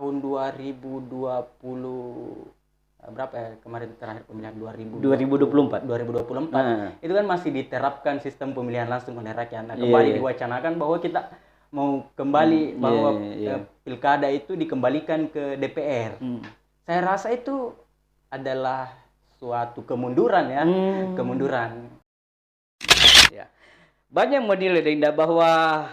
tahun 2020 berapa ya kemarin terakhir pemilihan 2024. 2024 itu kan masih diterapkan sistem pemilihan langsung oleh rakyat. Nah, kembali diwacanakan bahwa kita mau kembali bahwa pilkada itu dikembalikan ke DPR. Saya rasa itu adalah suatu kemunduran ya, kemunduran. Ya. Banyak menilai Dinda bahwa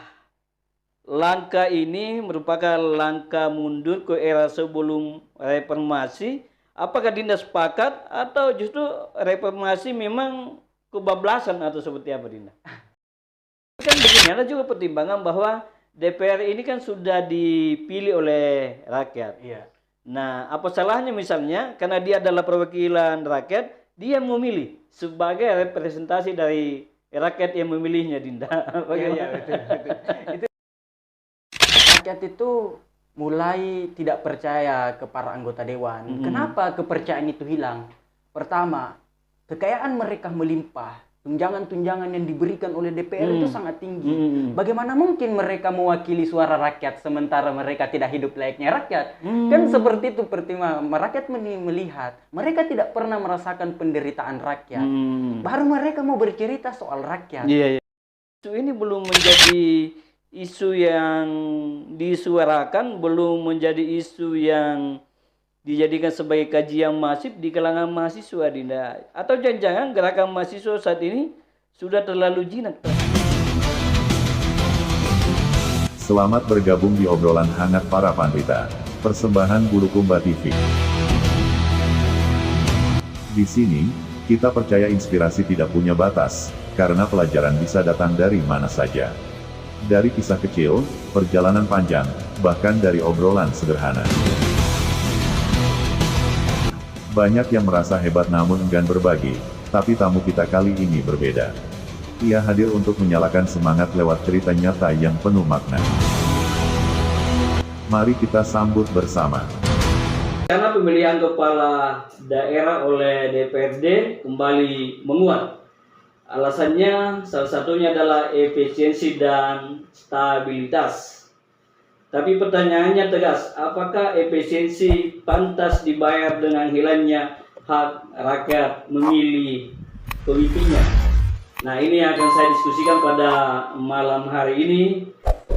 langkah ini merupakan langkah mundur ke era sebelum reformasi. Apakah Dinda sepakat atau justru reformasi memang kebablasan atau seperti apa Dinda? Kan begini, ada juga pertimbangan bahwa DPR ini kan sudah dipilih oleh rakyat. Iya. Nah, apa salahnya misalnya karena dia adalah perwakilan rakyat, dia memilih sebagai representasi dari rakyat yang memilihnya Dinda. Iya, betul. Itu rakyat itu mulai tidak percaya ke para anggota dewan. Kenapa kepercayaan itu hilang? Pertama, kekayaan mereka melimpah. Tunjangan-tunjangan yang diberikan oleh DPR itu sangat tinggi. Bagaimana mungkin mereka mewakili suara rakyat sementara mereka tidak hidup layaknya rakyat? Kan seperti itu pertimbangan. Rakyat melihat mereka tidak pernah merasakan penderitaan rakyat. Baru mereka mau bercerita soal rakyat. Iya. Isu ini belum menjadi isu yang disuarakan, belum menjadi isu yang dijadikan sebagai kajian masif di kalangan mahasiswa Dinda. Atau jangan-jangan gerakan mahasiswa saat ini sudah terlalu jinak. Selamat bergabung di obrolan hangat para pandita. Persembahan Bulukumba TV. Di sini, kita percaya inspirasi tidak punya batas, karena pelajaran bisa datang dari mana saja. Dari kisah kecil, perjalanan panjang, bahkan dari obrolan sederhana. Banyak yang merasa hebat namun enggan berbagi, tapi tamu kita kali ini berbeda. Ia hadir untuk menyalakan semangat lewat cerita nyata yang penuh makna. Mari kita sambut bersama. Karena pemilihan kepala daerah oleh DPRD kembali menguat. Alasannya salah satunya adalah efisiensi dan stabilitas. Tapi pertanyaannya tegas, apakah efisiensi pantas dibayar dengan hilangnya hak rakyat memilih pemimpinnya? Nah, ini yang akan saya diskusikan pada malam hari ini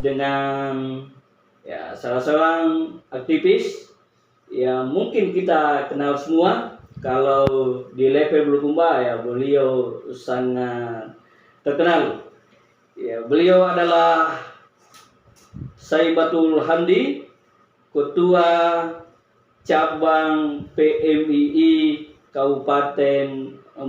dengan salah seorang aktivis yang mungkin kita kenal semua. Kalau di level Bulukumba beliau sangat terkenal. Beliau adalah Saibatul Hamdi, Ketua Cabang PMII Kabupaten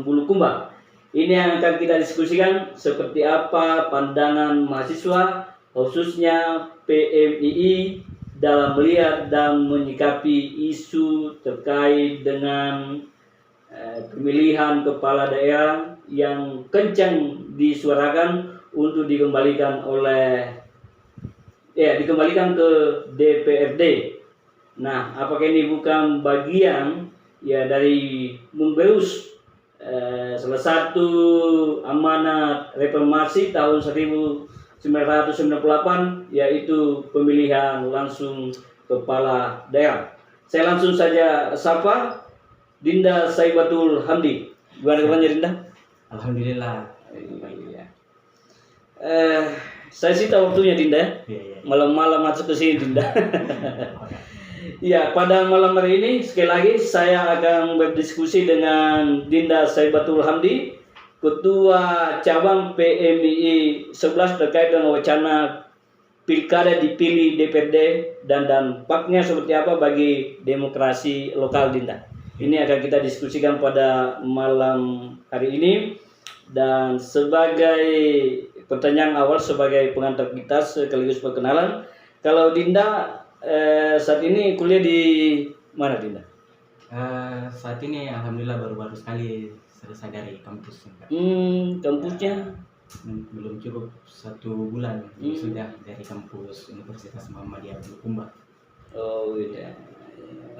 Bulukumba. Ini yang akan kita diskusikan seperti apa pandangan mahasiswa khususnya PMII dalam melihat dan menyikapi isu terkait dengan pemilihan kepala daerah yang kencang disuarakan untuk dikembalikan ke DPRD. Nah, apakah ini bukan bagian dari memberus salah satu amanat reformasi tahun 1998 yaitu pemilihan langsung kepala daerah. Saya langsung saja sapa Dinda Saibatul Hamdi. Gimana kabarnya Dinda? Alhamdulillah. Saya sita waktunya Dinda. Malam-malam masuk ke sini Dinda. Ya, pada malam hari ini sekali lagi saya akan berdiskusi dengan Dinda Saibatul Hamdi, Ketua Cabang PMII 11 terkait dengan wacana pilkada dipilih DPRD dan dampaknya seperti apa bagi demokrasi lokal Dinda. Ini akan kita diskusikan pada malam hari ini. Dan sebagai pertanyaan awal sebagai pengantar kita sekaligus perkenalan, kalau Dinda saat ini kuliah di mana Dinda? Saat ini alhamdulillah baru-baru sekali selesai dari kampus. Kampusnya belum cukup 1 bulan sudah dari kampus Universitas Muhammadiyah Bulukumba. Oh iya.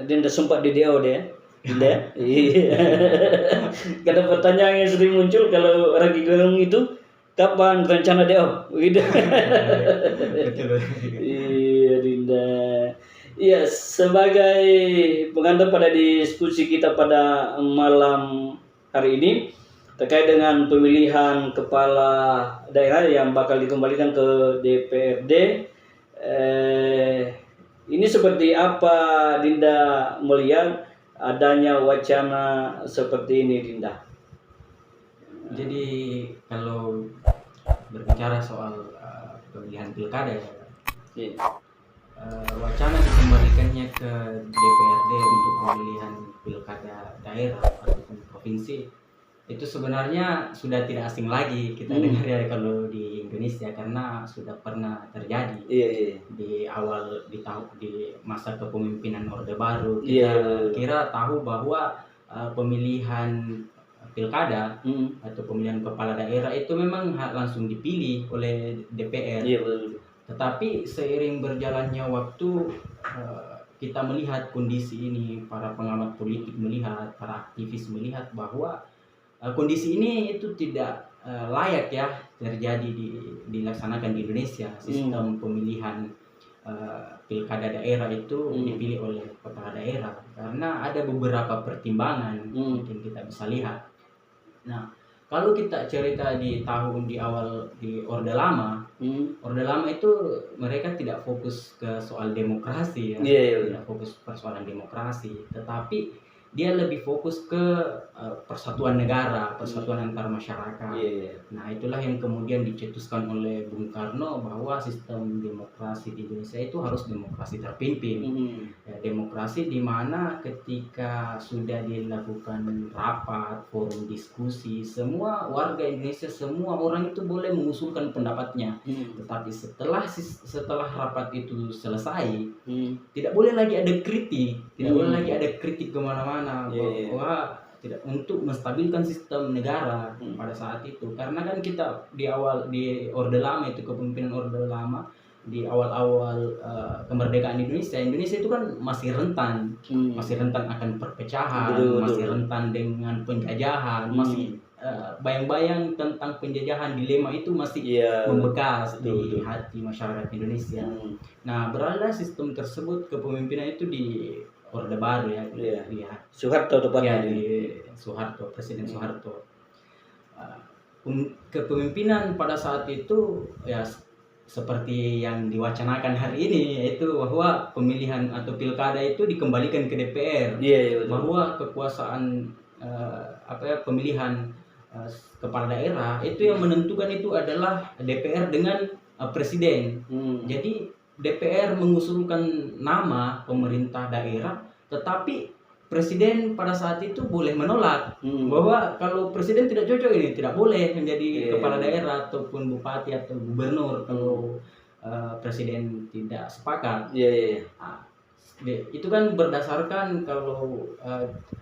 Dinda sempat di DO deh. Dinda. Iya. Karena pertanyaan yang sering muncul kalau Ragi Gerung itu kapan rencana DO? Gitu. Iya Dinda. Iya, sebagai pengantar pada diskusi kita pada malam hari ini terkait dengan pemilihan kepala daerah yang bakal dikembalikan ke DPRD, ini seperti apa Dinda melihat adanya wacana seperti ini, Dinda? Jadi kalau berbicara soal pemilihan pilkada ya, Iya. wacana dikembalikannya ke DPRD untuk pemilihan pilkada daerah ataupun provinsi itu sebenarnya sudah tidak asing lagi kita dengar ya kalau di Indonesia, karena sudah pernah terjadi Iya. di masa kepemimpinan Orde Baru. Kita kira tahu bahwa pemilihan pilkada atau pemilihan kepala daerah itu memang langsung dipilih oleh DPR. Iya, betul. Tetapi seiring berjalannya waktu kita melihat kondisi ini, para pengamat politik melihat, para aktivis melihat bahwa kondisi ini itu tidak layak ya terjadi dilaksanakan di Indonesia. Sistem pemilihan pilkada daerah itu dipilih oleh kepala daerah karena ada beberapa pertimbangan mungkin kita bisa lihat. Nah, kalau kita cerita di awal di Orde Lama, Orde Lama itu mereka tidak fokus ke soal demokrasi ya, tidak fokus persoalan demokrasi, tetapi dia lebih fokus ke persatuan negara, persatuan antar masyarakat. Nah, itulah yang kemudian dicetuskan oleh Bung Karno bahwa sistem demokrasi di Indonesia itu harus demokrasi terpimpin. Ya, demokrasi di mana ketika sudah dilakukan rapat, forum diskusi, semua warga Indonesia, semua orang itu boleh mengusulkan pendapatnya. Tetapi setelah rapat itu selesai, tidak boleh lagi ada kritik, tidak boleh lagi ada kritik kemana-mana bahwa tidak untuk menstabilkan sistem negara pada saat itu. Karena kan kita di Orde Lama itu, kepemimpinan Orde Lama di awal-awal kemerdekaan Indonesia itu kan masih rentan akan perpecahan, masih rentan dengan penjajahan, masih bayang-bayang tentang penjajahan, dilema itu masih membekas di hati masyarakat Indonesia. Nah, berada sistem tersebut, kepemimpinan itu di Orde Baru ya, Soeharto tepatnya, di Soeharto, Presiden Soeharto. Kepemimpinan pada saat itu ya seperti yang diwacanakan hari ini, yaitu bahwa pemilihan atau pilkada itu dikembalikan ke DPR, bahwa kekuasaan pemilihan kepala daerah itu yang menentukan itu adalah DPR dengan presiden. Jadi DPR mengusulkan nama pemerintah daerah, tetapi presiden pada saat itu boleh menolak bahwa kalau presiden tidak cocok ini tidak boleh menjadi kepala daerah ataupun bupati atau gubernur kalau presiden tidak sepakat. Nah, itu kan berdasarkan kalau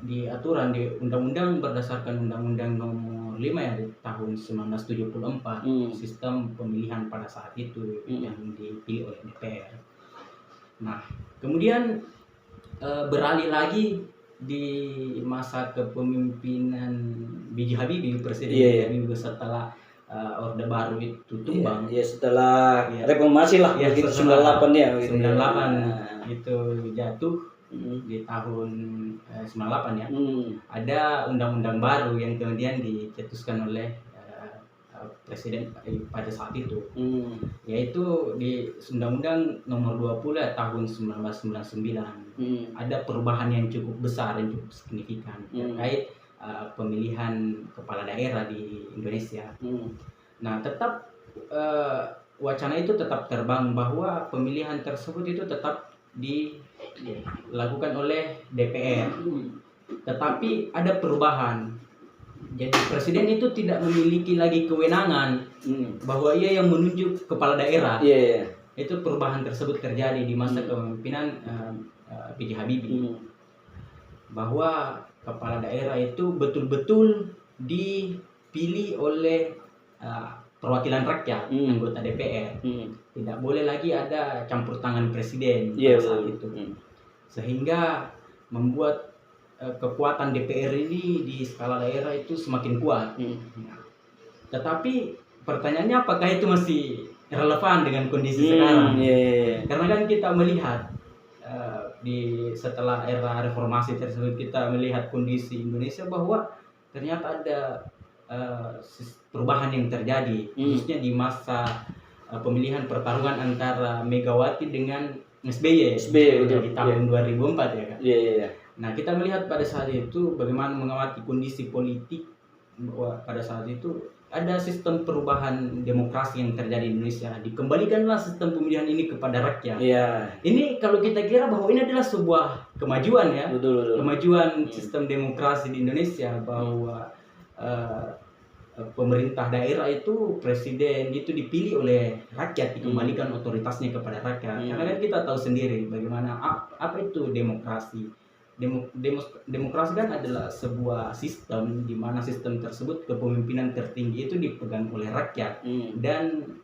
di aturan di undang-undang, berdasarkan undang-undang nomor 5 ya tahun 1974, sistem pemilihan pada saat itu yang dipilih oleh DPR. Nah, kemudian beralih lagi di masa kepemimpinan B.J. Habibie, Presiden Habibie, setelah Orde Baru itu tumbang. Setelah reformasi lah, 98 ya. 98 itu jatuh di tahun 98 ya. Ada undang-undang baru yang kemudian dicetuskan oleh presiden pada saat itu, yaitu di Undang-Undang nomor 20 tahun 1999. Ada perubahan yang cukup besar dan cukup signifikan terkait pemilihan kepala daerah di Indonesia. Nah, tetap wacana itu tetap terbang bahwa pemilihan tersebut itu tetap dilakukan oleh DPR. Tetapi ada perubahan. Jadi presiden itu tidak memiliki lagi kewenangan bahwa ia yang menunjuk kepala daerah. Itu perubahan tersebut terjadi di masa kepemimpinan B.J. Habibie. Bahwa kepala daerah itu betul-betul dipilih oleh perwakilan rakyat, anggota DPR. Tidak boleh lagi ada campur tangan presiden pada saat itu. Sehingga membuat kekuatan DPR ini di skala daerah itu semakin kuat. Tetapi pertanyaannya apakah itu masih relevan dengan kondisi sekarang? Karena kan kita melihat setelah era reformasi tersebut kita melihat kondisi Indonesia bahwa ternyata ada perubahan yang terjadi, khususnya di masa pemilihan pertarungan antara Megawati dengan SBY di tahun 2004 ya kan. Nah, kita melihat pada saat itu bagaimana mengamati kondisi politik bahwa pada saat itu ada sistem perubahan demokrasi yang terjadi di Indonesia. Dikembalikanlah sistem pemilihan ini kepada rakyat. Ini kalau kita kira bahwa ini adalah sebuah kemajuan ya. Kemajuan sistem demokrasi di Indonesia bahwa pemerintah daerah itu, presiden itu dipilih oleh rakyat, dikembalikan otoritasnya kepada rakyat. Karena kan kita tahu sendiri bagaimana apa itu demokrasi. Demokrasi kan adalah sebuah sistem di mana sistem tersebut kepemimpinan tertinggi itu dipegang oleh rakyat dan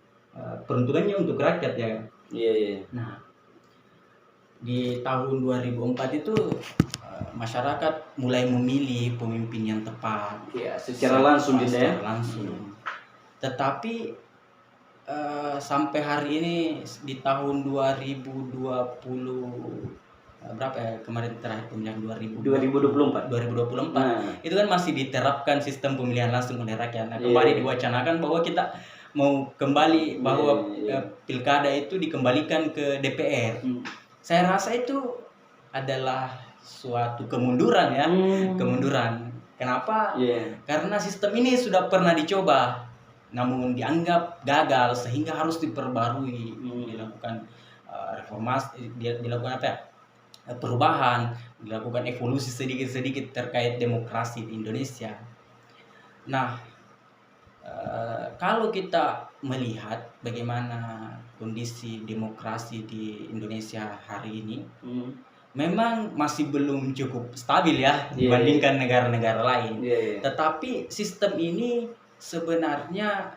peruntukannya untuk rakyat ya. Nah, di tahun 2004 itu masyarakat mulai memilih pemimpin yang tepat. Secara langsung gitu ya. Tetapi sampai hari ini di tahun 2020 berapa ya kemarin terakhir pemilihan 2024 itu kan masih diterapkan sistem pemilihan langsung oleh rakyat. Nah, kembali diwacanakan bahwa kita mau kembali bahwa pilkada itu dikembalikan ke DPR. Saya rasa itu adalah suatu kemunduran ya. Kemunduran. Kenapa? Karena sistem ini sudah pernah dicoba namun dianggap gagal sehingga harus diperbarui, dilakukan reformasi, dilakukan apa ya? Perubahan, dilakukan evolusi sedikit-sedikit terkait demokrasi di Indonesia. Nah, kalau kita melihat bagaimana kondisi demokrasi di Indonesia hari ini, memang masih belum cukup stabil ya dibandingkan negara-negara lain. Tetapi sistem ini sebenarnya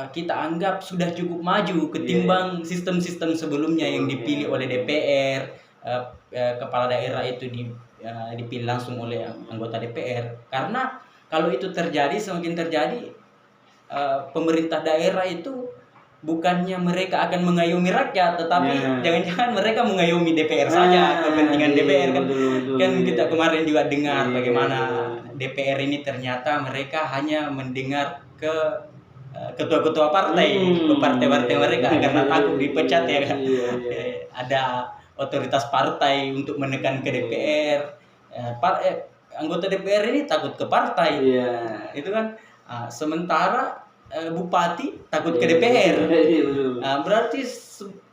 kita anggap sudah cukup maju ketimbang sistem-sistem sebelumnya yang dipilih oleh DPR. Kepala daerah itu dipilih langsung oleh anggota DPR. Karena kalau itu terjadi, semakin terjadi, pemerintah daerah itu bukannya mereka akan mengayomi rakyat, tetapi jangan-jangan mereka mengayomi DPR saja, kepentingan DPR kan. Kan kita kemarin juga dengar bagaimana DPR ini ternyata mereka hanya mendengar ke ketua-ketua partai, ke partai-partai mereka karena takut dipecat ya kan. Ada otoritas partai untuk menekan ke DPR. Anggota DPR ini takut ke partai. Itu kan sementara bupati takut ke DPR. Berarti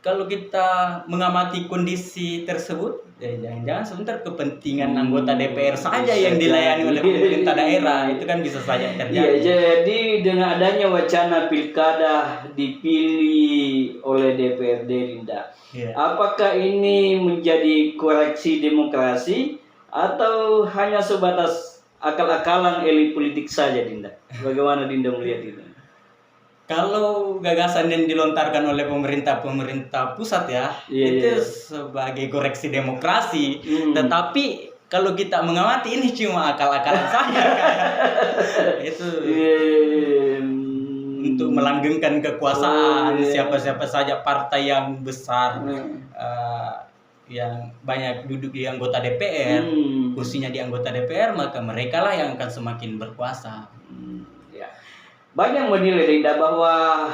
kalau kita mengamati kondisi tersebut, jangan-jangan sebentar kepentingan anggota DPR saja yang dilayani oleh pemerintah daerah. Itu kan bisa saja terjadi. Jadi dengan adanya wacana pilkada dipilih oleh DPRD, Dinda, apakah ini menjadi koreksi demokrasi atau hanya sebatas akal-akalan elit politik saja, Dinda? Bagaimana Dinda melihat itu? Kalau gagasan yang dilontarkan oleh pemerintah pusat ya, itu sebagai koreksi demokrasi. Tetapi kalau kita mengamati ini cuma akal-akalan saja kan. Itu untuk melanggengkan kekuasaan siapa-siapa saja partai yang besar, yang banyak duduk di anggota DPR, kursinya di anggota DPR, maka mereka lah yang akan semakin berkuasa. Banyak menilai, Dinda, bahwa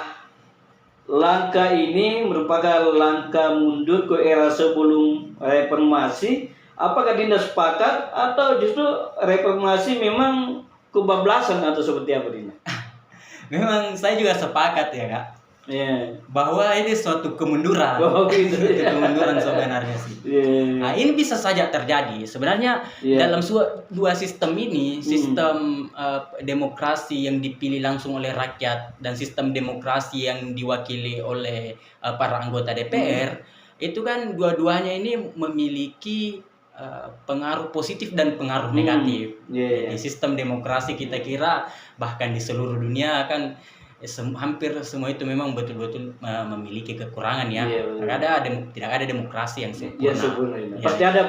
langkah ini merupakan langkah mundur ke era sebelum reformasi. Apakah Dinda sepakat atau justru reformasi memang kebablasan atau seperti apa, Dinda? Memang saya juga sepakat ya Kak. Bahwa ini suatu kemunduran. Kemunduran sebenarnya sih. Nah, ini bisa saja terjadi. Sebenarnya dalam dua sistem ini, sistem demokrasi yang dipilih langsung oleh rakyat dan sistem demokrasi yang diwakili oleh para anggota DPR, itu kan dua-duanya ini memiliki pengaruh positif dan pengaruh negatif. Di sistem demokrasi kita kira bahkan di seluruh dunia kan hampir semua itu memang betul-betul memiliki kekurangan ya. Tidak ada demokrasi yang sempurna. Pasti ada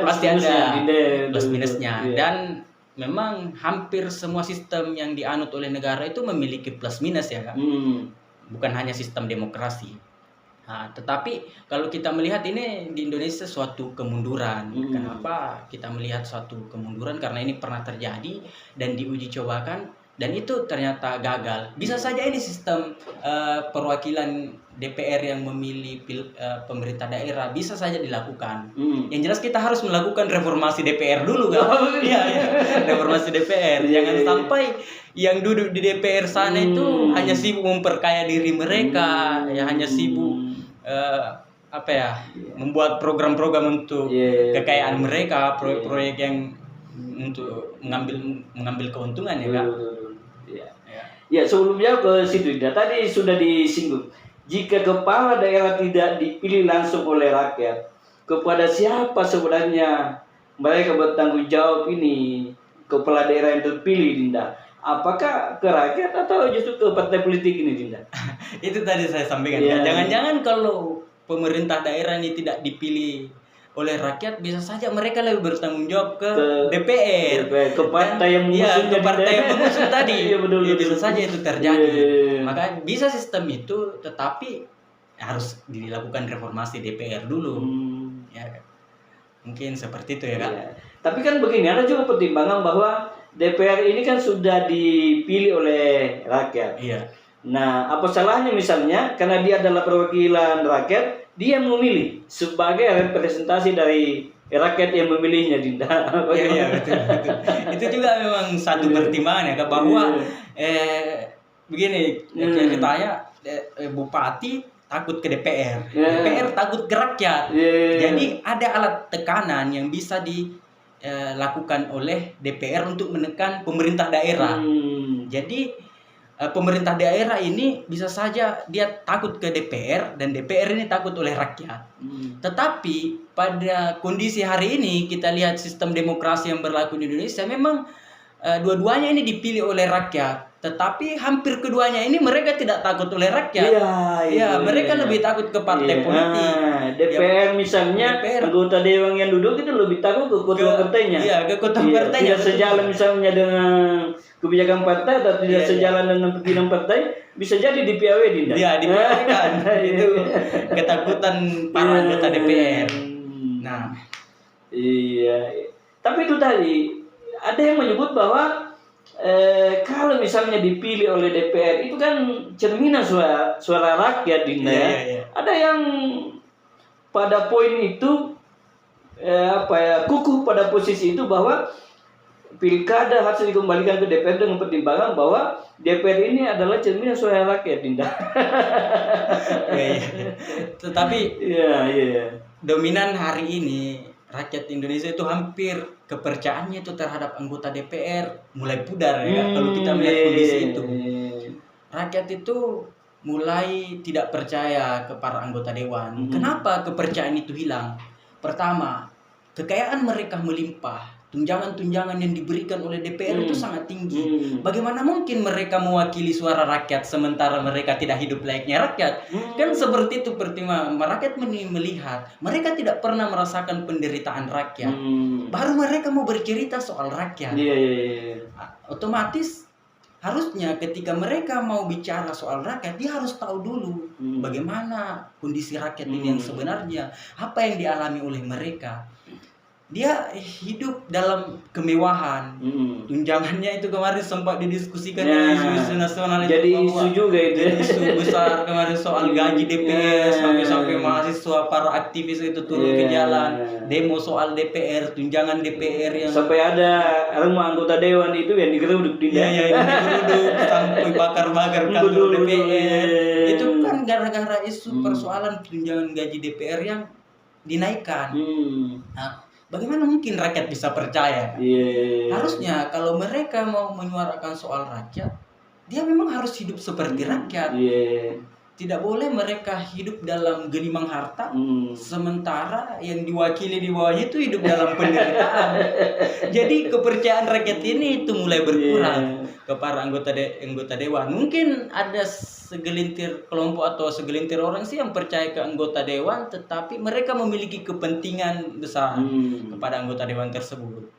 plus minusnya. Dan memang hampir semua sistem yang dianut oleh negara itu memiliki plus minus ya Kak. Bukan hanya sistem demokrasi. Nah, tetapi kalau kita melihat ini di Indonesia suatu kemunduran. Kenapa kita melihat suatu kemunduran? Karena ini pernah terjadi dan diuji cobakan dan itu ternyata gagal. Bisa saja ini sistem perwakilan DPR yang memilih pemerintah daerah bisa saja dilakukan. Yang jelas kita harus melakukan reformasi DPR dulu kan? Iya, ya. Reformasi DPR. Jangan sampai yang duduk di DPR sana itu hanya sibuk memperkaya diri mereka, ya hanya sibuk membuat program-program untuk kekayaan mereka, proyek-proyek yang untuk mengambil keuntungan ya kan. Ya, sebelumnya ke situ tadi sudah disinggung. Jika kepala daerah tidak dipilih langsung oleh rakyat, kepada siapa sebenarnya mereka bertanggung jawab ini? Kepala daerah yang terpilih, Dinda. Apakah ke rakyat atau justru ke partai politik ini, Dinda? Itu tadi saya sampaikan. Jangan-jangan kalau pemerintah daerah ini tidak dipilih oleh rakyat, bisa saja mereka lebih bertanggung jawab ke DPR, ke partai yang mengusung, ke partai yang mengusung tadi. Betul. Bisa saja itu terjadi. Maka bisa sistem itu, tetapi harus dilakukan reformasi DPR dulu. Ya, mungkin seperti itu ya kan. Tapi kan begini, ada juga pertimbangan bahwa DPR ini kan sudah dipilih oleh rakyat. Iya. Nah, apa salahnya misalnya karena dia adalah perwakilan rakyat, dia memilih sebagai representasi dari rakyat yang memilihnya, Dinda. Iya, betul. Itu juga memang satu pertimbangan ya, bahwa begini, ceritanya bupati takut ke DPR, DPR takut ke rakyat. Jadi ada alat tekanan yang bisa dilakukan oleh DPR untuk menekan pemerintah daerah. Jadi pemerintah daerah ini bisa saja dia takut ke DPR dan DPR ini takut oleh rakyat. Tetapi pada kondisi hari ini kita lihat sistem demokrasi yang berlaku di Indonesia, memang dua-duanya ini dipilih oleh rakyat. Tetapi hampir keduanya ini mereka tidak takut oleh rakyat. Iya, mereka lebih takut ke partai politik. DPR misalnya, anggota dewan yang duduk itu lebih takut ke ketua partainya. Iya, ke ketua partainya. Tidak sejalan misalnya dengan kebijakan partai atau tidak sejalan dengan pimpinan partai, bisa jadi di PAW, Dinda. Iya, di PAW kan. Itu ketakutan para anggota DPR. Nah, iya. Tapi itu tadi ada yang menyebut bahwa kalau misalnya dipilih oleh DPR itu kan cerminan suara rakyat, Dinda. Ada yang pada poin itu kukuh pada posisi itu bahwa pilkada harus dikembalikan ke DPR dengan pertimbangan bahwa DPR ini adalah cerminan suara rakyat, Dinda. Tetapi dominan hari ini rakyat Indonesia itu hampir kepercayaannya itu terhadap anggota DPR mulai pudar ya. Kalau kita melihat kondisi itu, rakyat itu mulai tidak percaya ke para anggota dewan. Kenapa kepercayaan itu hilang? Pertama, kekayaan mereka melimpah. Tunjangan-tunjangan yang diberikan oleh DPR itu sangat tinggi. Bagaimana mungkin mereka mewakili suara rakyat sementara mereka tidak hidup layaknya rakyat? Kan seperti itu pertimbangan. Rakyat melihat mereka tidak pernah merasakan penderitaan rakyat. Baru mereka mau bercerita soal rakyat. Otomatis harusnya ketika mereka mau bicara soal rakyat, dia harus tahu dulu bagaimana kondisi rakyat ini yang sebenarnya, apa yang dialami oleh mereka. Dia hidup dalam kemewahan. Tunjangannya itu kemarin sempat didiskusikan di isu-isu nasional itu. Jadi isu juga itu. Isu besar kemarin soal gaji DPR, sampai mahasiswa para aktivis itu turun ke jalan, demo soal DPR, tunjangan DPR yang sampai ada rumah anggota dewan itu yang digeruduk, Iya, digeruduk sampai bakar-bakar kantor DPR. Itu kan gara-gara isu persoalan tunjangan gaji DPR yang dinaikkan. Nah, bagaimana mungkin rakyat bisa percaya? Harusnya kalau mereka mau menyuarakan soal rakyat, dia memang harus hidup seperti rakyat. Tidak boleh mereka hidup dalam genimang harta, sementara yang diwakili di bawahnya itu hidup dalam penderitaan. Jadi kepercayaan rakyat ini itu mulai berkurang ke para anggota dewan. Mungkin ada segelintir kelompok atau segelintir orang sih yang percaya ke anggota dewan, tetapi mereka memiliki kepentingan besar kepada anggota dewan tersebut.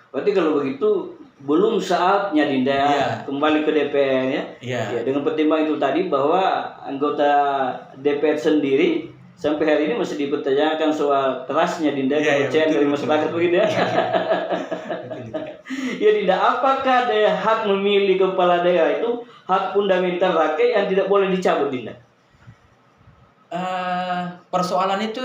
Berarti kalau begitu belum saatnya Dinda Iya. kembali ke DPR ya. Iya. Ya, dengan pertimbangan itu tadi bahwa anggota DPR sendiri sampai hari ini masih dipertanyakan soal kerasnya Dinda Iya, kepercayaan betul, dari betul, masyarakat betul. begitu ya. Ya Dinda, apakah ada hak memilih kepala daerah itu hak fundamental rakyat yang tidak boleh dicabut Dinda? Persoalan itu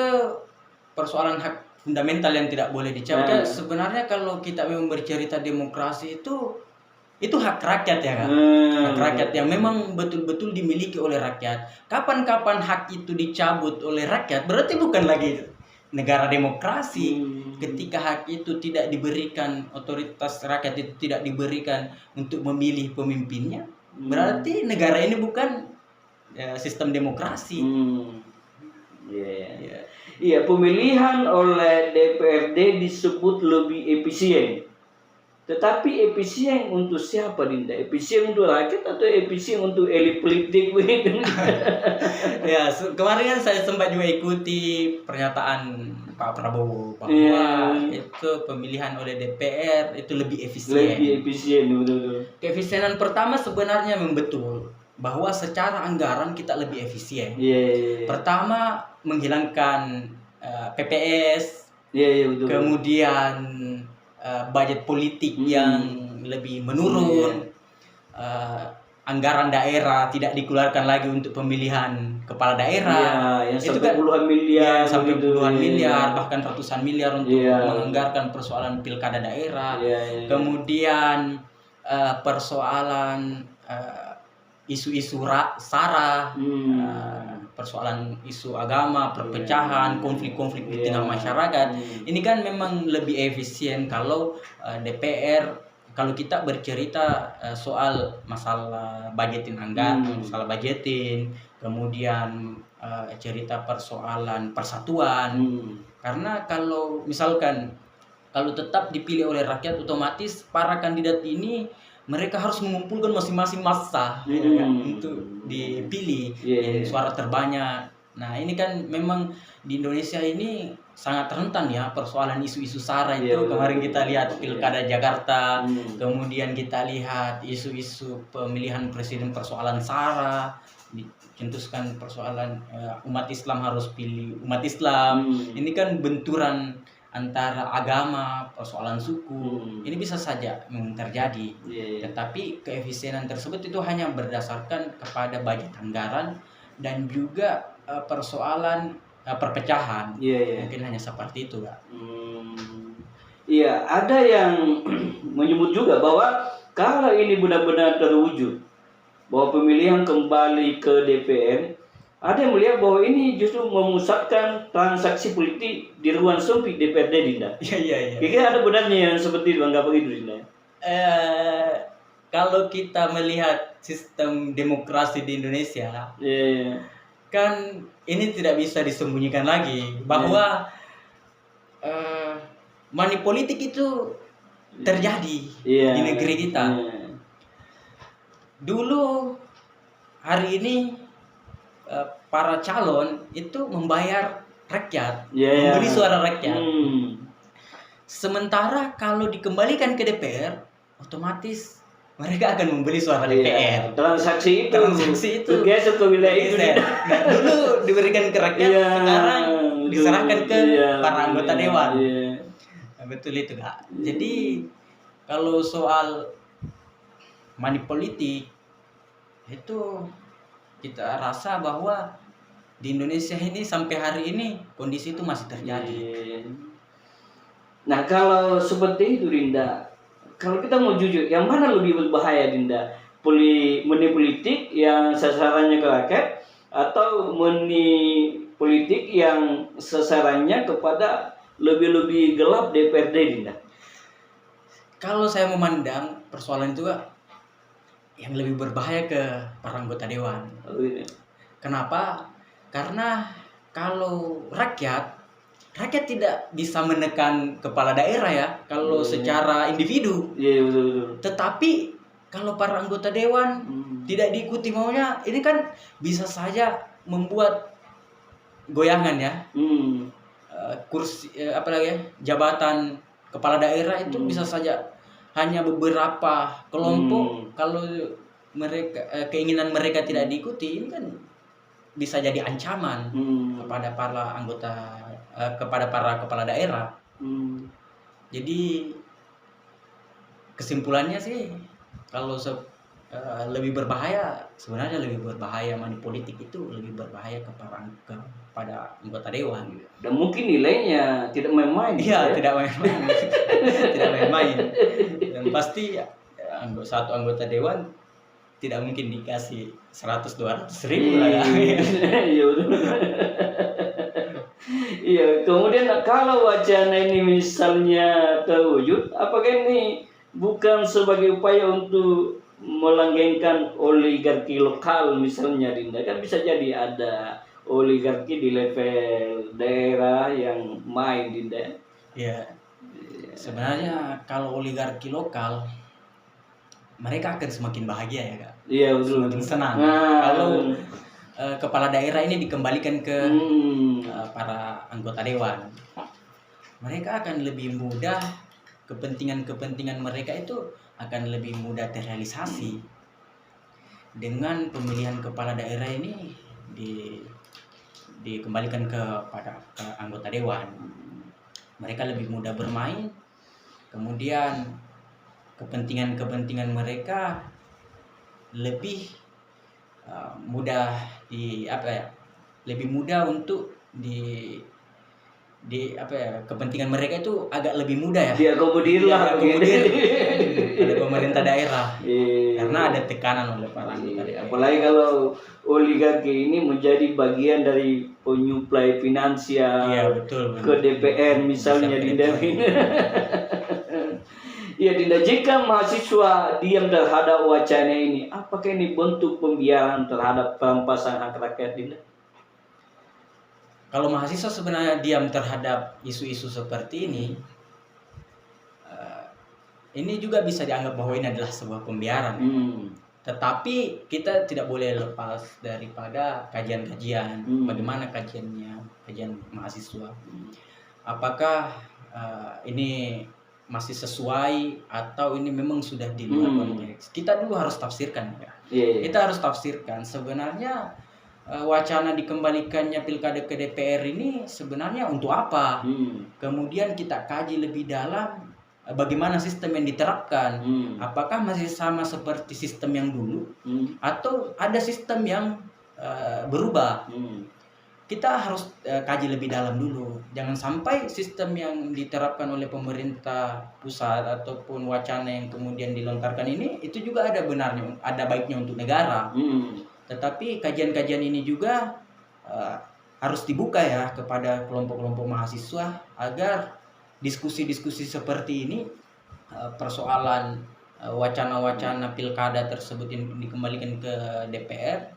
persoalan hak fundamental yang tidak boleh dicabut. Nah. Sebenarnya kalau kita memang bercerita demokrasi itu hak rakyat ya kan. Hak rakyat yang memang betul-betul dimiliki oleh rakyat. Kapan-kapan hak itu dicabut oleh rakyat berarti bukan lagi negara demokrasi. Ketika hak itu tidak diberikan, otoritas rakyat itu tidak diberikan untuk memilih pemimpinnya, berarti negara ini bukan sistem demokrasi. Iya, pemilihan oleh DPRD disebut lebih efisien. Tetapi efisien untuk siapa Dinda? Efisien untuk rakyat atau efisien untuk elit politik begitu? Ya, kemarin kan saya sempat juga ikuti pernyataan Pak Prabowo bahwa itu pemilihan oleh DPR itu lebih efisien. Lebih efisien, betul. Keefisienan pertama sebenarnya memang betul bahwa secara anggaran kita lebih efisien. Pertama menghilangkan PPS, betul. kemudian budget politik yang lebih menurun, anggaran daerah tidak dikeluarkan lagi untuk pemilihan kepala daerah, yang itu sampai kan puluhan miliar, sampai begitu. puluhan miliar bahkan ratusan miliar untuk menganggarkan persoalan pilkada daerah. Kemudian persoalan isu-isu sara, persoalan isu agama, perpecahan, konflik-konflik di tengah masyarakat. Ini kan memang lebih efisien kalau DPR, kalau kita bercerita soal masalah budgetin anggaran, masalah budgetin, kemudian cerita persoalan persatuan. Karena kalau misalkan kalau tetap dipilih oleh rakyat, otomatis para kandidat ini mereka harus mengumpulkan masing-masing massa untuk dipilih suara terbanyak. Nah ini kan memang di Indonesia ini sangat rentan ya persoalan isu-isu sara itu. Kemarin kita lihat pilkada Jakarta, kemudian kita lihat isu-isu pemilihan presiden persoalan sara, dicentuskan persoalan umat Islam harus pilih umat Islam. Ini kan benturan antara agama, persoalan suku, ini bisa saja terjadi. Tetapi keefisienan tersebut itu hanya berdasarkan kepada budget anggaran dan juga persoalan perpecahan. Mungkin hanya seperti itu, Kak. Iya, ada yang menyebut juga bahwa kalau ini benar-benar terwujud bahwa pemilihan kembali ke DPR, ada yang melihat bahwa ini justru memusatkan transaksi politik di ruang sempit DPRD Dinda. Iya. Kira-kira ada benarnya yang seperti itu, enggak begitu Dinda? Kalau kita melihat sistem demokrasi di Indonesia, kan ini tidak bisa disembunyikan lagi bahwa money politik itu terjadi di negeri kita. Dulu hari ini para calon itu membayar rakyat, membeli suara rakyat. Sementara kalau dikembalikan ke DPR, otomatis mereka akan membeli suara DPR. Transaksi itu geser ke wilayah itu. Nah, dulu diberikan ke rakyat, sekarang diserahkan ke para anggota dewan. Nah, betul itu, Kak. Jadi kalau soal money politik itu kita rasa bahwa di Indonesia ini sampai hari ini kondisi itu masih terjadi. Nah kalau seperti itu Dinda, kalau kita mau jujur, yang mana lebih berbahaya Dinda? Money politik yang sasarannya ke rakyat atau money politik yang sasarannya kepada lebih-lebih gelap DPRD Dinda? Kalau saya memandang persoalan itu yang lebih berbahaya ke para anggota dewan. Kenapa? Karena kalau rakyat tidak bisa menekan kepala daerah ya, kalau secara individu. Betul. Tetapi kalau para anggota dewan tidak diikuti maunya, ini kan bisa saja membuat goyangan ya. Kursi apalagi ya, jabatan kepala daerah itu bisa saja hanya beberapa kelompok, kalau mereka keinginan mereka tidak diikuti, ini kan bisa jadi ancaman kepada para anggota, kepada para kepala daerah. Jadi kesimpulannya sih, kalau lebih berbahaya, sebenarnya lebih berbahaya money politik itu lebih berbahaya kepada anggota dewan. Dan mungkin nilainya tidak main-main. Iya, tidak main-main. Tidak main-main. Dan pasti satu anggota dewan tidak mungkin dikasih 100-200 ribu lah ya. Iya betul. Iya, kemudian kalau wacana ini misalnya terwujud, apakah ini bukan sebagai upaya untuk melanggengkan oligarki lokal misalnya, Dinda? Kan bisa jadi ada oligarki di level daerah yang main, Dinda. Iya. Sebenarnya kalau oligarki lokal, mereka akan semakin bahagia ya Kak. Iya betul. Semakin senang. Kalau kepala daerah ini dikembalikan ke para anggota dewan, mereka akan lebih mudah, kepentingan mereka itu akan lebih mudah terrealisasi. Dengan pemilihan kepala daerah ini dikembalikan ke anggota dewan, mereka lebih mudah bermain, kemudian kepentingan mereka lebih mudah lebih mudah untuk kepentingan mereka itu agak lebih mudah ya. Diakomodir lah. Diakomodir oleh pemerintah daerah. Karena ada tekanan oleh para anggota daerah. Apalagi kalau oligarki ini menjadi bagian dari penyuplai finansial. Iya, betul. Ke DPR misalnya, Dinda. Ya Dinda, jika mahasiswa diam terhadap wacana ini, apakah ini bentuk pembiaran terhadap perampasan hak rakyat, Dinda? Kalau mahasiswa sebenarnya diam terhadap isu-isu seperti ini juga bisa dianggap bahwa ini adalah sebuah pembiaran. Tetapi kita tidak boleh lepas daripada kajian-kajian. Bagaimana kajian mahasiswa? Apakah ini masih sesuai atau ini memang sudah di luar konteks? Kita dulu harus tafsirkan ya. Kita harus tafsirkan sebenarnya wacana dikembalikannya pilkada ke DPR ini sebenarnya untuk apa? Kemudian kita kaji lebih dalam bagaimana sistem yang diterapkan. Apakah masih sama seperti sistem yang dulu atau ada sistem yang berubah? Kita harus kaji lebih dalam dulu. Jangan sampai sistem yang diterapkan oleh pemerintah pusat ataupun wacana yang kemudian dilontarkan ini itu juga ada benarnya, ada baiknya untuk negara. Tetapi kajian-kajian ini juga harus dibuka ya kepada kelompok-kelompok mahasiswa agar diskusi-diskusi seperti ini, persoalan wacana-wacana pilkada tersebut dikembalikan ke DPR,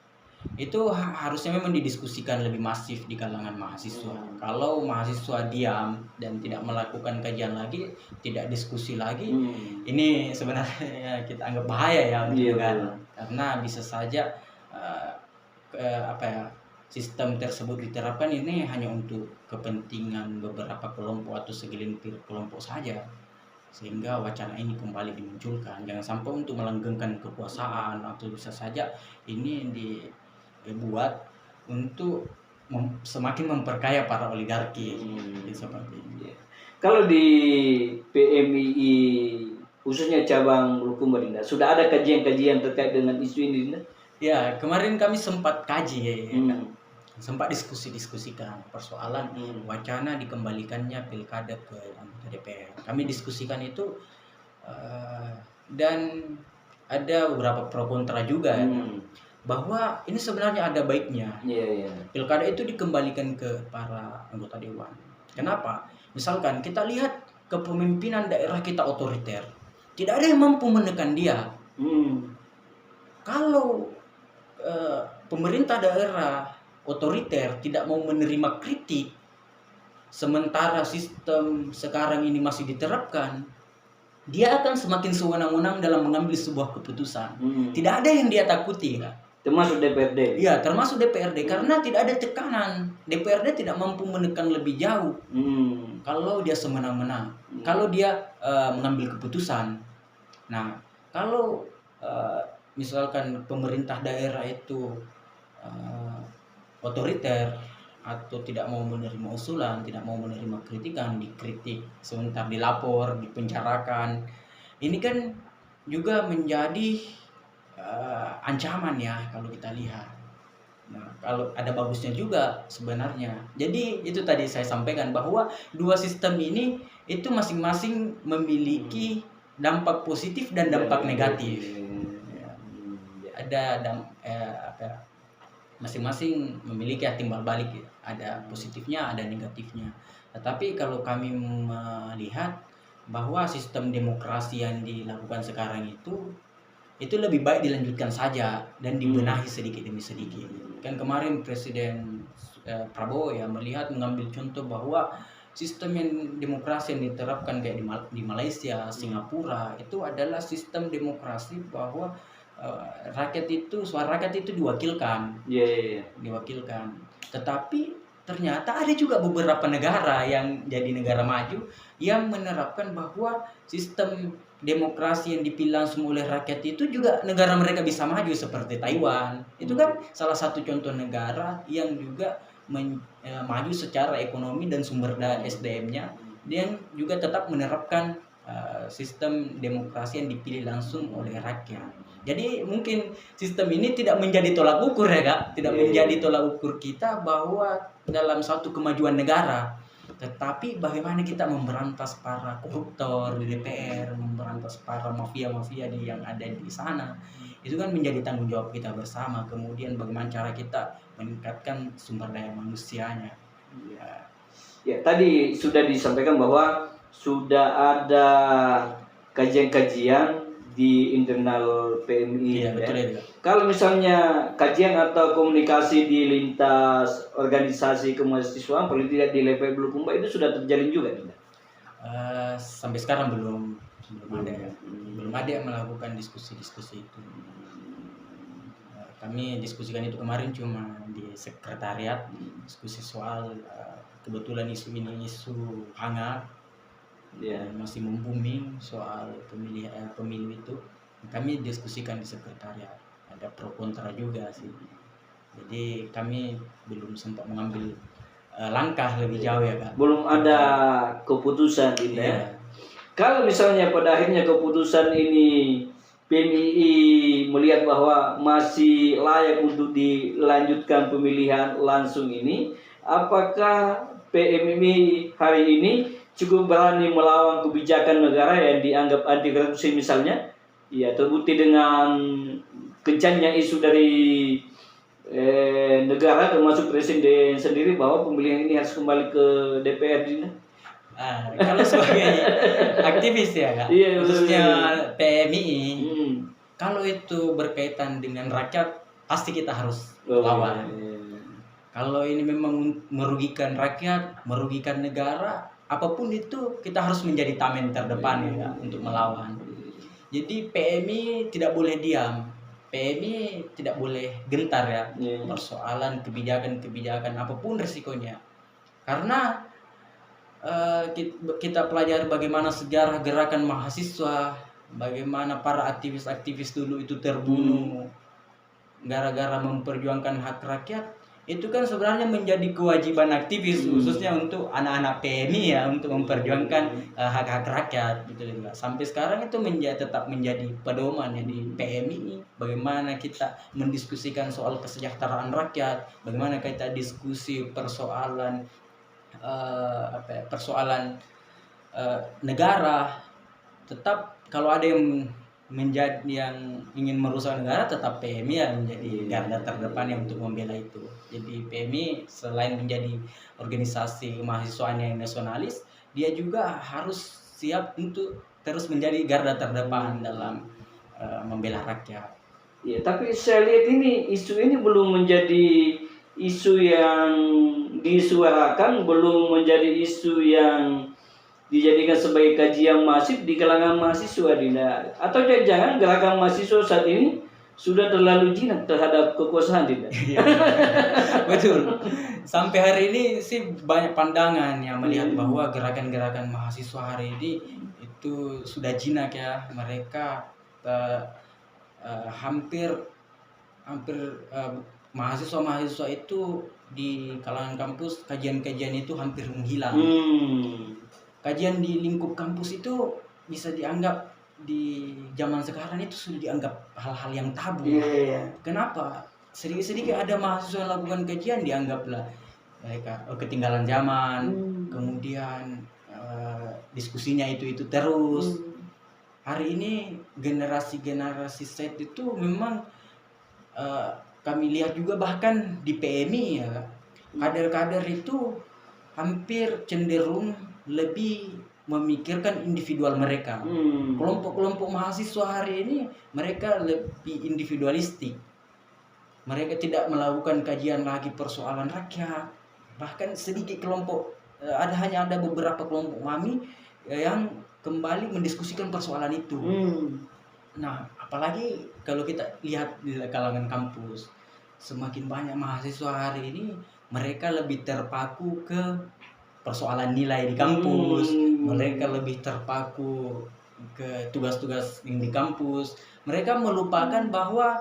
itu harusnya memang didiskusikan lebih masif di kalangan mahasiswa. Kalau mahasiswa diam dan tidak melakukan kajian lagi, tidak diskusi lagi, ini sebenarnya kita anggap bahaya ya untuk negara. Karena bisa saja sistem tersebut diterapkan ini hanya untuk kepentingan beberapa kelompok atau segelintir kelompok saja, sehingga wacana ini kembali dimunculkan. Jangan sampai untuk melanggengkan kekuasaan, atau bisa saja ini dibuat untuk semakin memperkaya para oligarki seperti ini. Kalau di PMII khususnya cabang Bulukumba, Dinda, sudah ada kajian-kajian terkait dengan isu ini, Dinda? Ya, kemarin kami sempat kaji kan? Sempat diskusikan persoalan wacana dikembalikannya pilkada ke anggota DPR. Kami diskusikan itu dan ada beberapa pro kontra juga bahwa ini sebenarnya ada baiknya. Pilkada itu dikembalikan ke para anggota dewan. Kenapa? Misalkan kita lihat kepemimpinan daerah kita otoriter, tidak ada yang mampu menekan dia. Kalau pemerintah daerah otoriter tidak mau menerima kritik, sementara sistem sekarang ini masih diterapkan, dia akan semakin sewenang-wenang dalam mengambil sebuah keputusan. Tidak ada yang dia takuti, kan? Termasuk DPRD. Iya, termasuk DPRD, karena tidak ada tekanan. DPRD tidak mampu menekan lebih jauh. Kalau dia semena-mena, kalau dia mengambil keputusan, Nah, kalau misalkan pemerintah daerah itu otoriter atau tidak mau menerima usulan, tidak mau menerima kritikan, dikritik, sebentar dilapor, dipenjarakan, ini kan juga menjadi ancaman ya kalau kita lihat. Nah, kalau ada bagusnya juga sebenarnya. Jadi itu tadi saya sampaikan bahwa dua sistem ini itu masing-masing memiliki dampak positif dan dampak negatif. Ya, ada masing-masing memiliki timbal balik, ada positifnya, ada negatifnya. Tetapi kalau kami melihat bahwa sistem demokrasi yang dilakukan sekarang itu lebih baik dilanjutkan saja dan dibenahi sedikit demi sedikit. Kan kemarin Presiden Prabowo ya mengambil contoh bahwa sistem yang demokrasi yang diterapkan kayak di Malaysia, Singapura itu adalah sistem demokrasi bahwa suara rakyat itu diwakilkan. Diwakilkan. Tetapi ternyata ada juga beberapa negara yang jadi negara maju yang menerapkan bahwa sistem demokrasi yang dipilih langsung oleh rakyat itu juga negara mereka bisa maju, seperti Taiwan. Itu kan salah satu contoh negara yang juga maju secara ekonomi dan sumber daya SDM-nya, dan juga tetap menerapkan sistem demokrasi yang dipilih langsung oleh rakyat. Jadi mungkin sistem ini tidak menjadi tolak ukur ya Kak, tidak menjadi tolak ukur kita bahwa dalam suatu kemajuan negara. Tetapi bagaimana kita memberantas para koruptor di DPR, memberantas para mafia-mafia yang ada di sana. Itu kan menjadi tanggung jawab kita bersama. Kemudian bagaimana cara kita meningkatkan sumber daya manusianya. Ya, tadi sudah disampaikan bahwa sudah ada kajian-kajian di internal PMI. Iya, betul ya. Kalau misalnya kajian atau komunikasi di lintas organisasi kemahasiswaan, paling tidak di level Bulukumba itu sudah terjalin juga tidak? Sampai sekarang belum ada ya. Belum ada yang melakukan diskusi-diskusi itu. Kami diskusikan itu kemarin cuma di sekretariat, diskusi soal kebetulan isu ini isu hangat. Ya, masih membumi soal pemilu itu. Kami diskusikan di sekretariat, ada pro kontra juga sih. Jadi kami belum sempat mengambil langkah lebih jauh ya Kak. Belum ada keputusan gitu ya. Kalau misalnya pada akhirnya keputusan ini PMII melihat bahwa masih layak untuk dilanjutkan pemilihan langsung ini, apakah PMII hari ini cukup berani melawan kebijakan negara yang dianggap anti korupsi misalnya? Ya, terbukti dengan kencangnya isu dari negara termasuk presiden sendiri bahwa pemilihan ini harus kembali ke DPR. Kalau sebagai aktivis ya Kak, khususnya PMII, kalau itu berkaitan dengan rakyat pasti kita harus lawan. Kalau ini memang merugikan rakyat, merugikan negara, apapun itu kita harus menjadi tameng terdepan ya untuk melawan. Jadi PMI tidak boleh diam, PMI tidak boleh gentar ya persoalan kebijakan apapun resikonya. Karena kita pelajari bagaimana sejarah gerakan mahasiswa, bagaimana para aktivis-aktivis dulu itu terbunuh gara-gara memperjuangkan hak rakyat. Itu kan sebenarnya menjadi kewajiban aktivis khususnya untuk anak-anak PMI ya, untuk memperjuangkan hak-hak rakyat gitu. Sampai sekarang itu tetap menjadi pedoman ya di PMI, bagaimana kita mendiskusikan soal kesejahteraan rakyat, bagaimana kita diskusi persoalan negara. Tetap kalau ada yang ingin merusak negara, tetap PMI yang menjadi garda terdepan yang untuk membela itu. Jadi PMI selain menjadi organisasi kemahasiswaan yang nasionalis, dia juga harus siap untuk terus menjadi garda terdepan dalam membela rakyat. Ya, tapi saya lihat isu ini belum menjadi isu yang disuarakan, belum menjadi isu yang dijadikan sebagai kajian masif di kalangan mahasiswa, Dinda. Atau jangan gerakan mahasiswa saat ini sudah terlalu jinak terhadap kekuasaan, Dinda. Betul. Sampai hari ini sih banyak pandangan yang melihat bahwa gerakan-gerakan mahasiswa hari ini itu sudah jinak ya. Mereka hampir mahasiswa-mahasiswa itu di kalangan kampus, kajian-kajian itu hampir menghilang. Kajian di lingkup kampus itu bisa dianggap di zaman sekarang itu sudah dianggap hal-hal yang tabu. Kenapa? Sedikit-sedikit ada mahasiswa yang lakukan kajian dianggaplah mereka ketinggalan zaman, kemudian diskusinya itu terus. Hari ini generasi Z itu memang kami lihat juga bahkan di PMI ya, kader-kader itu hampir cenderung lebih memikirkan individual mereka. Kelompok-kelompok mahasiswa hari ini mereka lebih individualistik. Mereka tidak melakukan kajian lagi persoalan rakyat. Bahkan sedikit kelompok, hanya ada beberapa kelompok kami yang kembali mendiskusikan persoalan itu. Nah, apalagi kalau kita lihat di kalangan kampus, semakin banyak mahasiswa hari ini mereka lebih terpaku ke persoalan nilai di kampus. Mereka lebih terpaku ke tugas-tugas yang di kampus. Mereka melupakan bahwa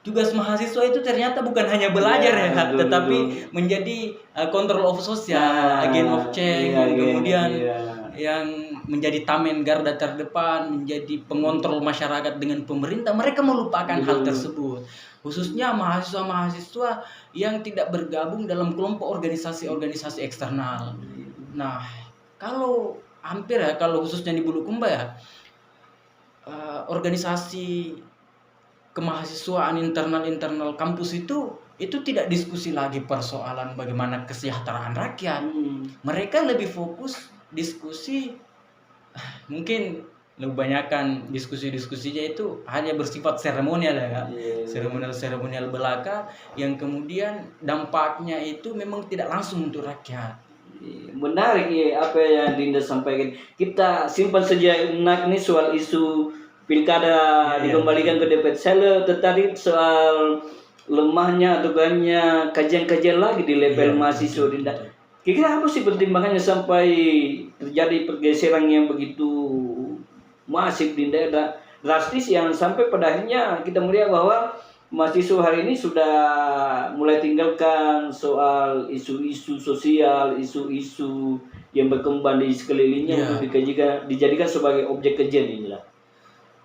tugas mahasiswa itu ternyata bukan hanya belajar tetapi menjadi control of social, agent of change, kemudian yang menjadi tamen garda terdepan, menjadi pengontrol masyarakat dengan pemerintah. Mereka melupakan hal tersebut, khususnya mahasiswa-mahasiswa yang tidak bergabung dalam kelompok organisasi-organisasi eksternal. Nah, kalau khususnya di Bulukumba ya, organisasi kemahasiswaan internal kampus itu tidak diskusi lagi persoalan bagaimana kesejahteraan rakyat. Mereka lebih fokus diskusi, mungkin lebih banyakkan diskusinya itu hanya bersifat seremonial ya Kak. Seremonial belaka yang kemudian dampaknya itu memang tidak langsung untuk rakyat. Menarik ya apa yang Dinda sampaikan. Kita simpan saja ini soal isu pilkada dikembalikan ke DPR. Saya tertarik soal lemahnya atau banyak kajian-kajian lagi di level mahasiswa, Dinda. Kira-kira apa sih pertimbangannya sampai terjadi pergeseran yang begitu masif, Dinda, drastis yang sampai pada akhirnya kita melihat bahwa mahasiswa hari ini sudah mulai tinggalkan soal isu-isu sosial, isu-isu yang berkembang di sekelilingnya untuk dijadikan sebagai objek kajian ini lah.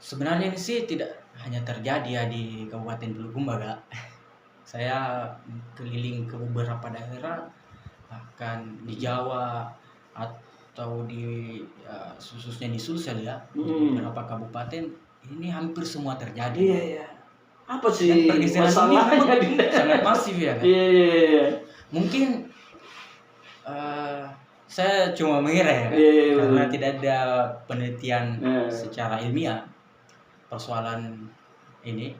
Sebenarnya ini sih tidak hanya terjadi ya di Kabupaten Bulukumba, Kak. Saya keliling ke beberapa daerah, bahkan di Jawa atau di khususnya di Sulsel ya, di beberapa kabupaten ini hampir semua terjadi. Apa sih pergeseran ini sangat masif ya, Kak? Mungkin saya cuma mengira ya, karena tidak ada penelitian secara ilmiah persoalan ini.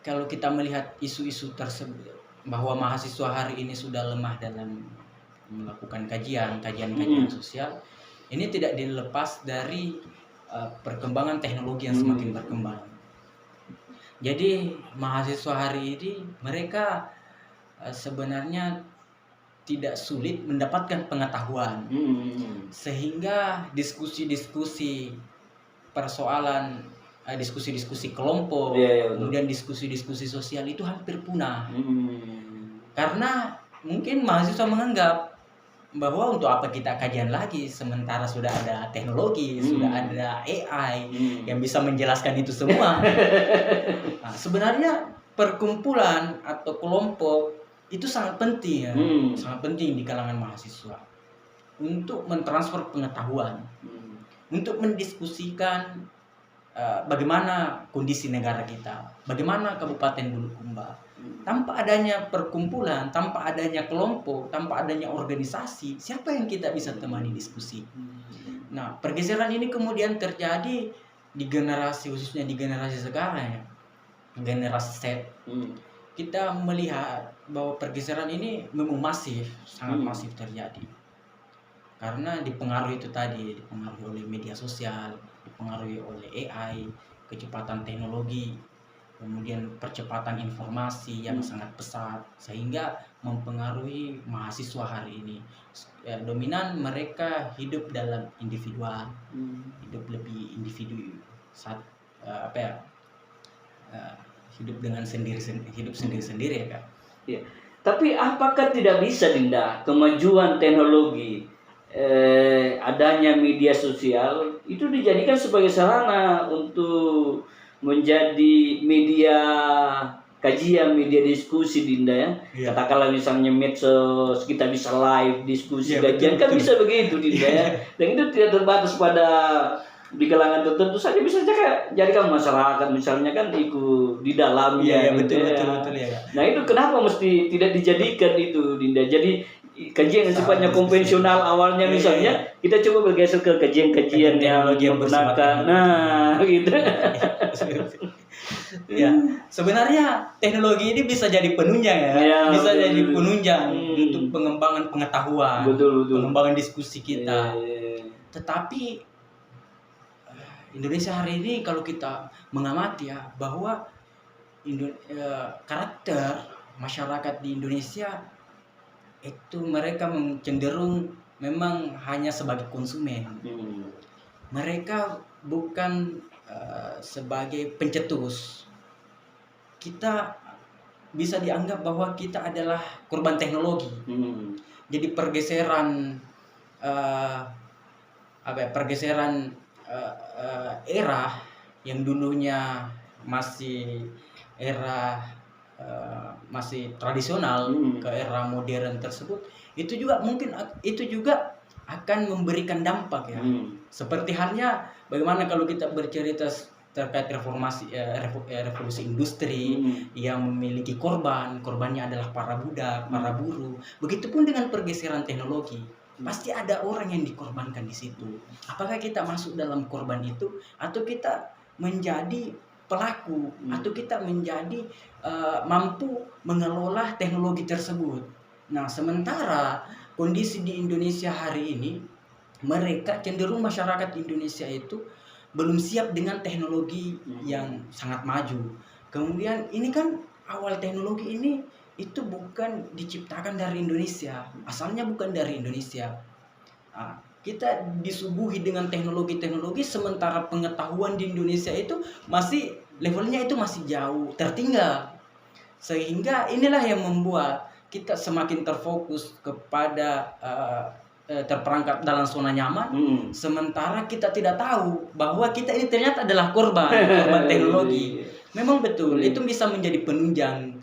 Kalau kita melihat isu-isu tersebut bahwa mahasiswa hari ini sudah lemah dalam melakukan kajian sosial, ini tidak dilepas dari perkembangan teknologi yang semakin berkembang. Jadi mahasiswa hari ini mereka sebenarnya tidak sulit mendapatkan pengetahuan, sehingga diskusi-diskusi persoalan, diskusi-diskusi kelompok, kemudian diskusi-diskusi sosial itu hampir punah. Karena mungkin mahasiswa menganggap bahwa untuk apa kita kajian lagi sementara sudah ada teknologi, sudah ada AI yang bisa menjelaskan itu semua. Nah, sebenarnya perkumpulan atau kelompok itu sangat penting ya, sangat penting di kalangan mahasiswa untuk mentransfer pengetahuan, untuk mendiskusikan bagaimana kondisi negara kita, bagaimana Kabupaten Bulukumba. Tanpa adanya perkumpulan, tanpa adanya kelompok, tanpa adanya organisasi, siapa yang kita bisa temani diskusi? Nah, pergeseran ini kemudian terjadi di generasi, khususnya di generasi sekarang ya, generasi Z. Kita melihat bahwa pergeseran ini memang masif, sangat masif terjadi. Karena dipengaruhi itu tadi, dipengaruhi oleh media sosial, dipengaruhi oleh AI, kecepatan teknologi. kemudian percepatan informasi yang sangat pesat sehingga mempengaruhi mahasiswa hari ini. Dominan mereka hidup dalam individual, hidup lebih individu, hidup dengan hidup sendiri-sendiri ya Kak. Ya. Tapi apakah tidak bisa Dinda kemajuan teknologi, adanya media sosial itu dijadikan sebagai sarana untuk menjadi media kajian, media diskusi Dinda ya? Iya. Katakanlah misalnya medsos, kita bisa live diskusi Iya, kajian, betul, kan betul. bisa begitu Dinda ya. Dan itu tidak terbatas pada di kalangan tertentu saja, bisa saja jadikan masyarakat misalnya kan ikut di dalamnya. Iya, gitu betul, ya. betul ya Kak. Nah itu kenapa mesti tidak dijadikan itu Dinda? Jadi kajian yang sifatnya konvensional awalnya Iya, misalnya kita coba bergeser ke kajian-kajian yang Teknologi yang bersifat menggunakan, nah gitu. Ya, sebenarnya teknologi ini bisa jadi penunjang ya, Ya, bisa betul. jadi penunjang Hmm. untuk pengembangan pengetahuan, Betul. pengembangan diskusi kita. Eh, Tetapi Indonesia hari ini kalau kita mengamati ya bahwa karakter masyarakat di Indonesia itu mereka cenderung memang hanya sebagai konsumen. Mereka bukan sebagai pencetus. Kita bisa dianggap bahwa kita adalah korban teknologi. Jadi pergeseran era yang dulunya masih era masih tradisional ke era modern tersebut, itu juga mungkin akan memberikan dampak ya. Seperti halnya bagaimana kalau kita bercerita terkait revolusi industri yang memiliki korbannya adalah para budak, para buruh. Begitupun dengan pergeseran teknologi, pasti ada orang yang dikorbankan di situ. Apakah kita masuk dalam korban itu atau kita menjadi pelaku atau kita menjadi mampu mengelola teknologi tersebut. Nah, sementara kondisi di Indonesia hari ini, mereka cenderung masyarakat Indonesia itu belum siap dengan teknologi yang sangat maju. Kemudian ini kan awal teknologi ini itu bukan diciptakan dari Indonesia, asalnya bukan dari Indonesia. Nah, kita disuguhi dengan teknologi-teknologi sementara pengetahuan di Indonesia itu masih levelnya itu masih jauh tertinggal. Sehingga inilah yang membuat kita semakin terfokus kepada terperangkap dalam zona nyaman, sementara kita tidak tahu bahwa kita ini ternyata adalah korban teknologi. Memang betul, itu bisa menjadi penunjang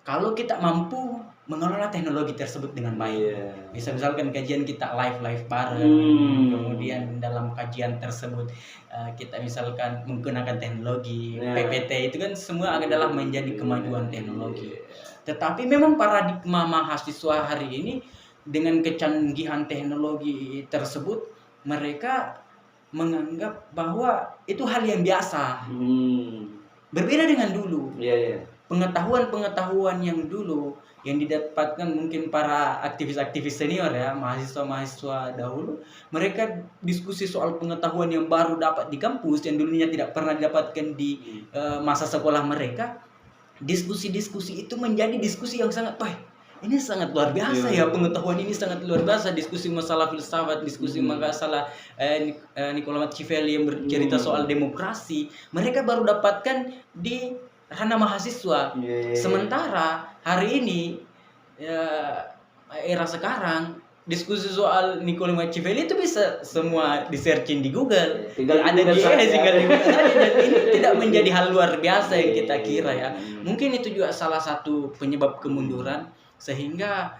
kalau kita mampu mengelola teknologi tersebut dengan baik. Bisa misalkan kajian kita live bareng, kemudian dalam kajian tersebut kita misalkan menggunakan teknologi, PPT itu kan semua adalah menjadi kemajuan teknologi. Tetapi memang paradigma mahasiswa hari ini dengan kecanggihan teknologi tersebut, mereka menganggap bahwa itu hal yang biasa. Berbeda dengan dulu. Pengetahuan yang dulu yang didapatkan mungkin para aktivis-aktivis senior ya, mahasiswa dahulu, mereka diskusi soal pengetahuan yang baru dapat di kampus yang dulunya tidak pernah didapatkan di masa sekolah mereka. Diskusi-diskusi itu menjadi diskusi yang sangat ini sangat luar biasa ya, pengetahuan ini sangat luar biasa. Diskusi masalah filsafat, diskusi masalah Nicola Machiavelli yang bercerita soal demokrasi, mereka baru dapatkan di ranah mahasiswa. Sementara hari ini era sekarang diskusi soal Nicola Machiavelli itu bisa semua di searching di Google, ada di Google dan ini tidak menjadi hal luar biasa yang kita kira ya. Mungkin itu juga salah satu penyebab kemunduran, sehingga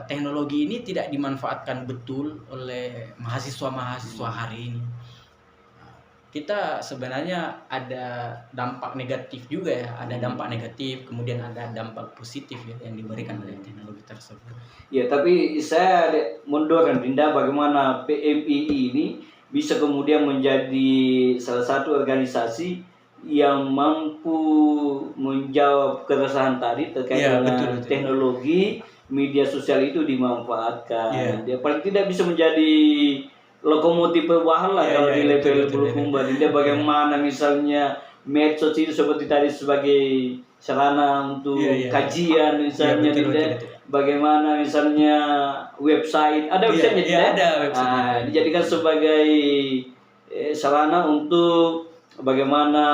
teknologi ini tidak dimanfaatkan betul oleh mahasiswa hari ini. Kita sebenarnya ada dampak negatif juga ya, ada dampak negatif, kemudian ada dampak positif ya yang diberikan oleh teknologi tersebut. Ya, tapi saya mendorong Dinda bagaimana PMII ini bisa kemudian menjadi salah satu organisasi yang mampu menjawab keresahan tadi terkait dengan betul. Teknologi media sosial itu dimanfaatkan. Dia paling tidak bisa menjadi lokomotif perubahan lah kalau di level Bulukumba. Dia bagaimana misalnya medsos itu seperti tadi sebagai sarana untuk kajian misalnya, betul. Bagaimana misalnya website, ada websitenya tidak? Ada website. Dijadikan sebagai sarana untuk bagaimana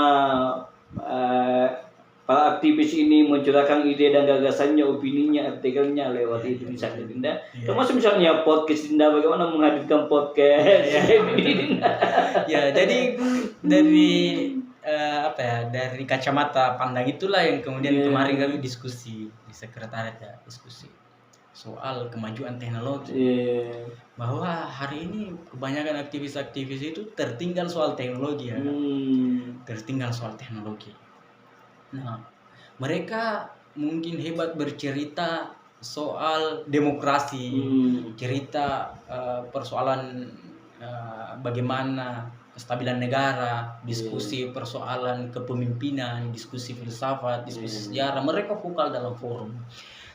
para aktivis ini mencurahkan ide dan gagasannya, opininya, artikelnya lewat itu misalnya Dinda. Termasuk misalnya podcast Dinda, bagaimana menghadirkan podcast. Ya, jadi dari dari kacamata pandang itulah yang kemudian kemarin kami diskusi di sekretariat, diskusi soal kemajuan teknologi. Bahwa hari ini kebanyakan aktivis-aktivis itu tertinggal soal teknologi ya. Tertinggal soal teknologi. Nah, mereka mungkin hebat bercerita soal demokrasi, cerita persoalan bagaimana kestabilan negara, diskusi persoalan kepemimpinan, diskusi filsafat, diskusi sejarah. Mereka vokal dalam forum.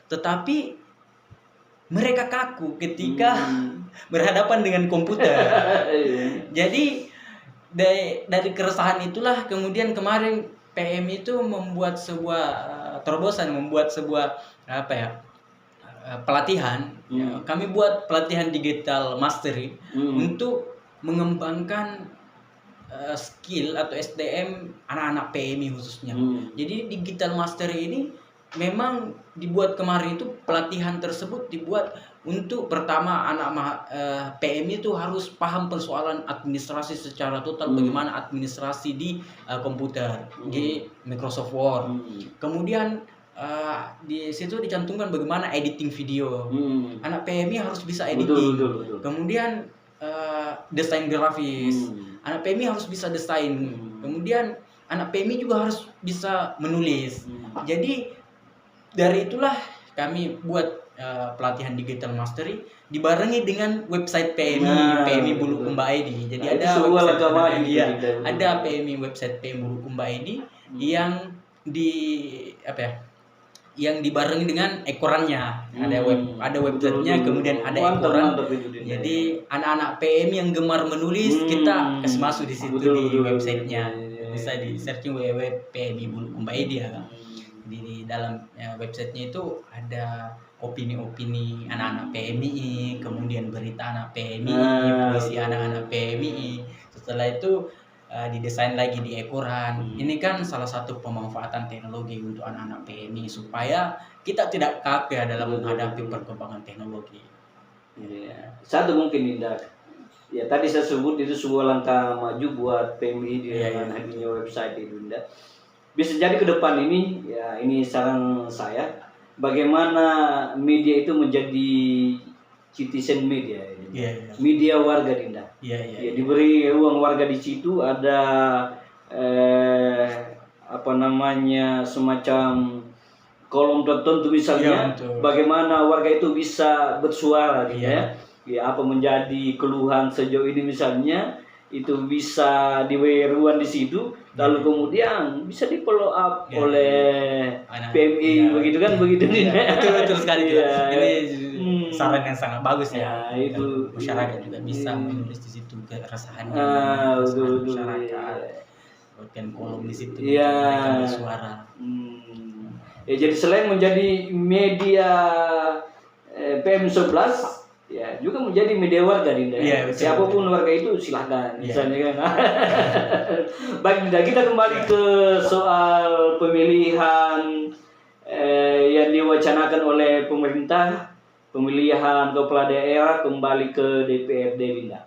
Tetapi mereka kaku ketika berhadapan dengan komputer. Jadi dari keresahan itulah kemudian kemarin PM itu membuat sebuah terobosan, membuat sebuah pelatihan. Kami buat pelatihan digital mastery untuk mengembangkan skill atau SDM anak-anak PMI khususnya. Jadi digital mastery ini memang dibuat kemarin itu, pelatihan tersebut dibuat untuk pertama anak PMI itu harus paham persoalan administrasi secara total, bagaimana administrasi di komputer, di Microsoft Word. Kemudian di situ dicantumkan bagaimana editing video. Anak PMI harus bisa editing. Betul. Kemudian desain grafis. Anak PMI harus bisa desain. Kemudian anak PMI juga harus bisa menulis. Jadi dari itulah kami buat pelatihan digital mastery dibarengi dengan website PMI, PMI Bulukumba ID. Jadi ada PMI website PMI Bulukumba ID yang yang dibarengi dengan ekorannya. Ada websitenya, kemudian ada ekoran. Jadi anak-anak PMI yang gemar menulis, kita kasih masuk di situ di websitenya. Bisa di searching www.pmi Bulukumba ID ya. Di dalam websitenya itu ada opini-opini anak-anak PMI, kemudian berita anak PMI, puisi anak-anak PMI. Setelah itu didesain lagi di ekoran. Ini kan salah satu pemanfaatan teknologi untuk anak-anak PMI supaya kita tidak kaku dalam menghadapi perkembangan teknologi. Satu mungkin Dinda, ya tadi saya sebut itu sebuah langkah maju buat PMI dengan hadirnya website itu Dinda. Bisa jadi ke depan ini, ya ini saran saya, bagaimana media itu menjadi citizen media, media warga Dinda. Diberi ruang warga di situ, ada semacam kolom tertentu misalnya, bagaimana warga itu bisa bersuara, apa menjadi keluhan sejauh ini misalnya. Itu bisa diberi ruang di situ, lalu kemudian bisa di follow up oleh PMI, begitu kan? Begitu betul sekali. Ini saran yang sangat bagus itu masyarakat juga bisa menulis di situ keresahannya, masyarakat buatkan kolom di situ, bersuara. Jadi selain menjadi media PM11, ya juga menjadi media warga Dinda. Siapapun warga itu silahkan misalnya kan. Baik Dinda, kita kembali ke soal pemilihan yang diwacanakan oleh pemerintah, pemilihan kepala daerah kembali ke DPRD Dinda.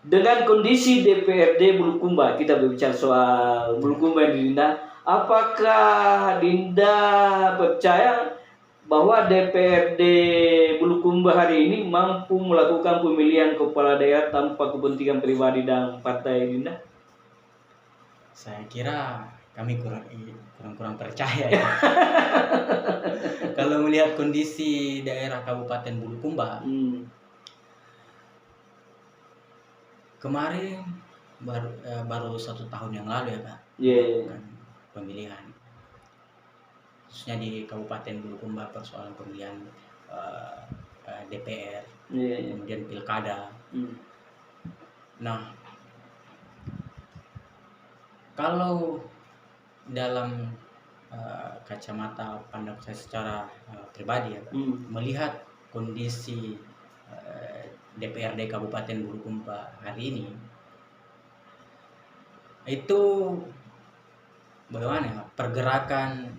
Dengan kondisi DPRD Bulukumba, kita berbicara soal Bulukumba Dinda, apakah Dinda percaya bahwa DPRD Bulukumba hari ini mampu melakukan pemilihan kepala daerah tanpa kepentingan pribadi dan partai Dinda? Saya kira kami kurang percaya ya. Kalau melihat kondisi daerah Kabupaten Bulukumba, kemarin baru 1 tahun yang lalu ya Pak, pemilihan. Khususnya di Kabupaten Bulukumba, persoalan pemilihan DPR, kemudian pilkada. Nah, Kalau dalam kacamata pandang saya secara pribadi ya, Pak, melihat kondisi DPRD Kabupaten Bulukumba hari ini, itu bagaimana ya, pergerakan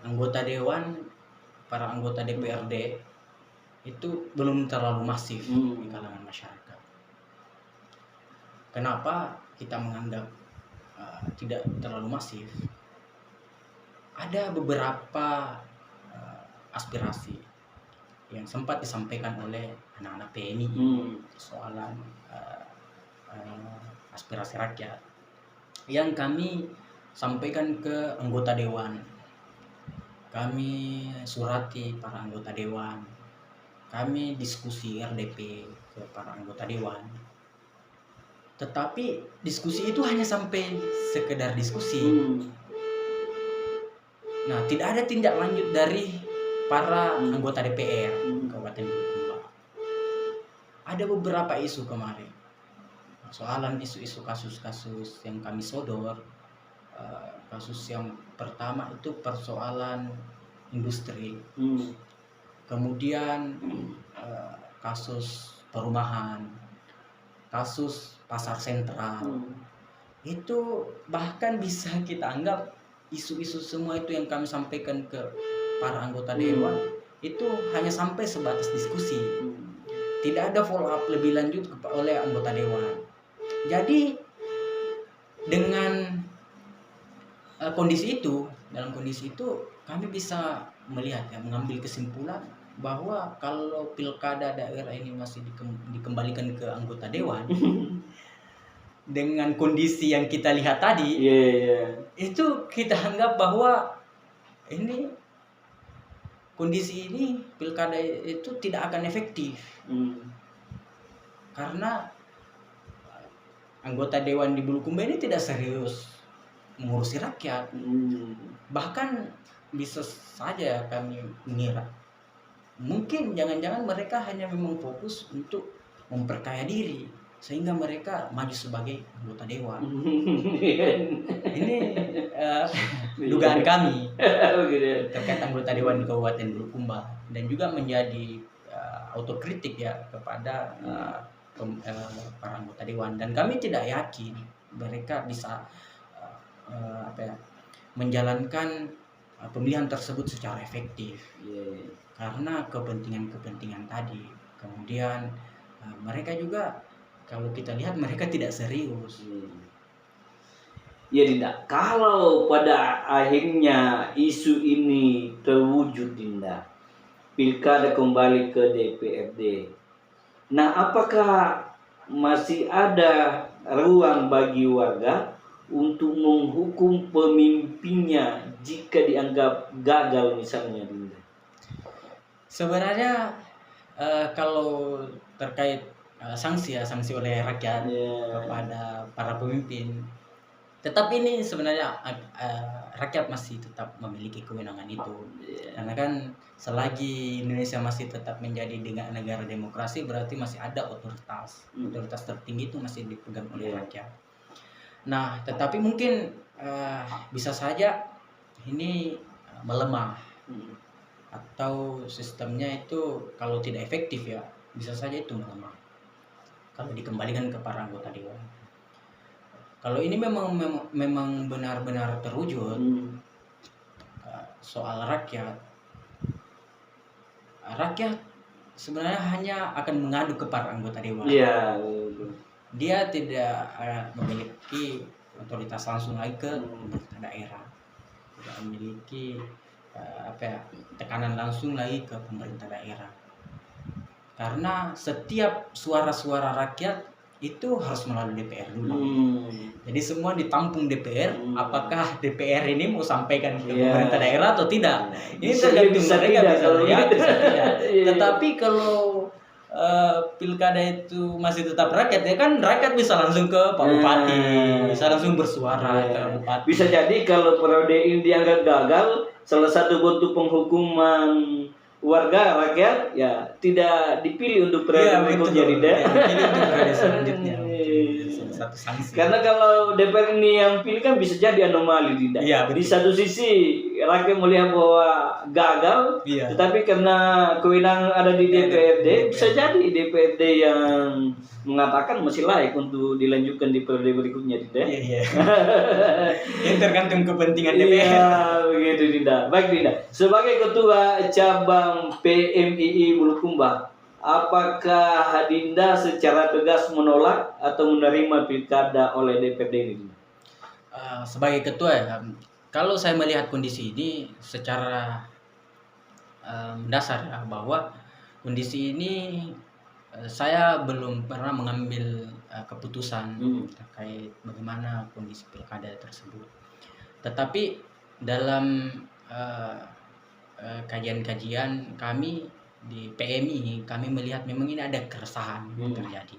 anggota dewan, para anggota DPRD itu belum terlalu masif di kalangan masyarakat. Kenapa kita menganggap tidak terlalu masif? Ada beberapa aspirasi yang sempat disampaikan oleh anak-anak PMI, soalan aspirasi rakyat yang kami sampaikan ke anggota dewan. Kami surati para anggota dewan, kami diskusi RDP ke para anggota dewan. Tetapi diskusi itu hanya sampai sekedar diskusi. Nah, tidak ada tindak lanjut dari para anggota DPR Kabupaten Bulukumba. Ada beberapa isu kemarin, soalan isu-isu kasus-kasus yang kami sodor. Kasus yang pertama itu persoalan industri, kemudian kasus perumahan, kasus pasar sentral. Itu bahkan bisa kita anggap isu-isu semua itu yang kami sampaikan ke para anggota dewan itu hanya sampai sebatas diskusi. Tidak ada follow up lebih lanjut oleh anggota dewan. Jadi dengan dalam kondisi itu kami bisa melihat ya, mengambil kesimpulan bahwa kalau pilkada daerah ini masih dikembalikan ke anggota dewan dengan kondisi yang kita lihat tadi, itu kita anggap bahwa ini kondisi ini pilkada itu tidak akan efektif. Karena anggota dewan di Bulukumba ini tidak serius mengurusi rakyat. Bahkan bisa saja kami mengira mungkin jangan-jangan mereka hanya memang fokus untuk memperkaya diri sehingga mereka maju sebagai anggota dewan. Ini dugaan kami terkait anggota dewan di Kabupaten Bulukumba, dan juga menjadi autokritik ya kepada para anggota dewan, dan kami tidak yakin mereka bisa menjalankan pemilihan tersebut secara efektif karena kepentingan tadi. Kemudian mereka juga, kalau kita lihat, mereka tidak serius. Ya tidak. Kalau pada akhirnya isu ini terwujud, Dinda, pilkada kembali ke DPRD. Nah, apakah masih ada ruang bagi warga untuk menghukum pemimpinnya jika dianggap gagal misalnya, Dinda? Sebenarnya kalau terkait sanksi oleh rakyat kepada para pemimpin, tetapi ini sebenarnya rakyat masih tetap memiliki kewenangan itu. Karena kan selagi Indonesia masih tetap menjadi negara demokrasi, berarti masih ada otoritas tertinggi itu masih dipegang oleh rakyat. Nah, tetapi mungkin bisa saja ini melemah, atau sistemnya itu kalau tidak efektif ya bisa saja itu melemah kalau dikembalikan ke para anggota dewan. Kalau ini memang benar-benar terwujud soal rakyat sebenarnya hanya akan mengadu ke para anggota dewan. Dia tidak memiliki otoritas langsung lagi ke pemerintah daerah, tidak memiliki tekanan langsung lagi ke pemerintah daerah, karena setiap suara-suara rakyat itu harus melalui DPR dulu. Jadi semua ditampung DPR. Apakah DPR ini mau sampaikan ke pemerintah daerah atau tidak? Ini tergantung mereka, bisa tidak. Tetapi kalau pilkada itu masih tetap rakyat, ya kan rakyat bisa langsung ke Pak Bupati, bisa langsung bersuara ke Bupati. Bisa jadi kalau periode ini dianggap gagal, salah satu bentuk penghukuman warga rakyat ya tidak dipilih untuk periode berikutnya, dipilih untuk periode selanjutnya. Salah satu sanksi. Karena kalau DPR ini yang pilih kan bisa jadi anomali, tidak? Iya, Di betul. satu sisi rakyat melihat bahwa gagal, Iya. tetapi karena kewenangan ada di DPRD, DPRD. bisa jadi DPRD yang mengatakan masih layak untuk dilanjutkan di periode berikutnya, tidak? Iya, iya. Ini tergantung kepentingan Iya, DPR. begitu Dinda. Baik Dinda, sebagai ketua cabang PMII Bulukumba, apakah Dinda secara tegas menolak atau menerima pilkada oleh DPRD ini? Sebagai ketua ya, kalau saya melihat kondisi ini secara dasar ya, bahwa kondisi ini saya belum pernah mengambil keputusan terkait bagaimana kondisi pilkada tersebut. Tetapi dalam kajian-kajian kami di PMI, kami melihat memang ini ada keresahan yang terjadi.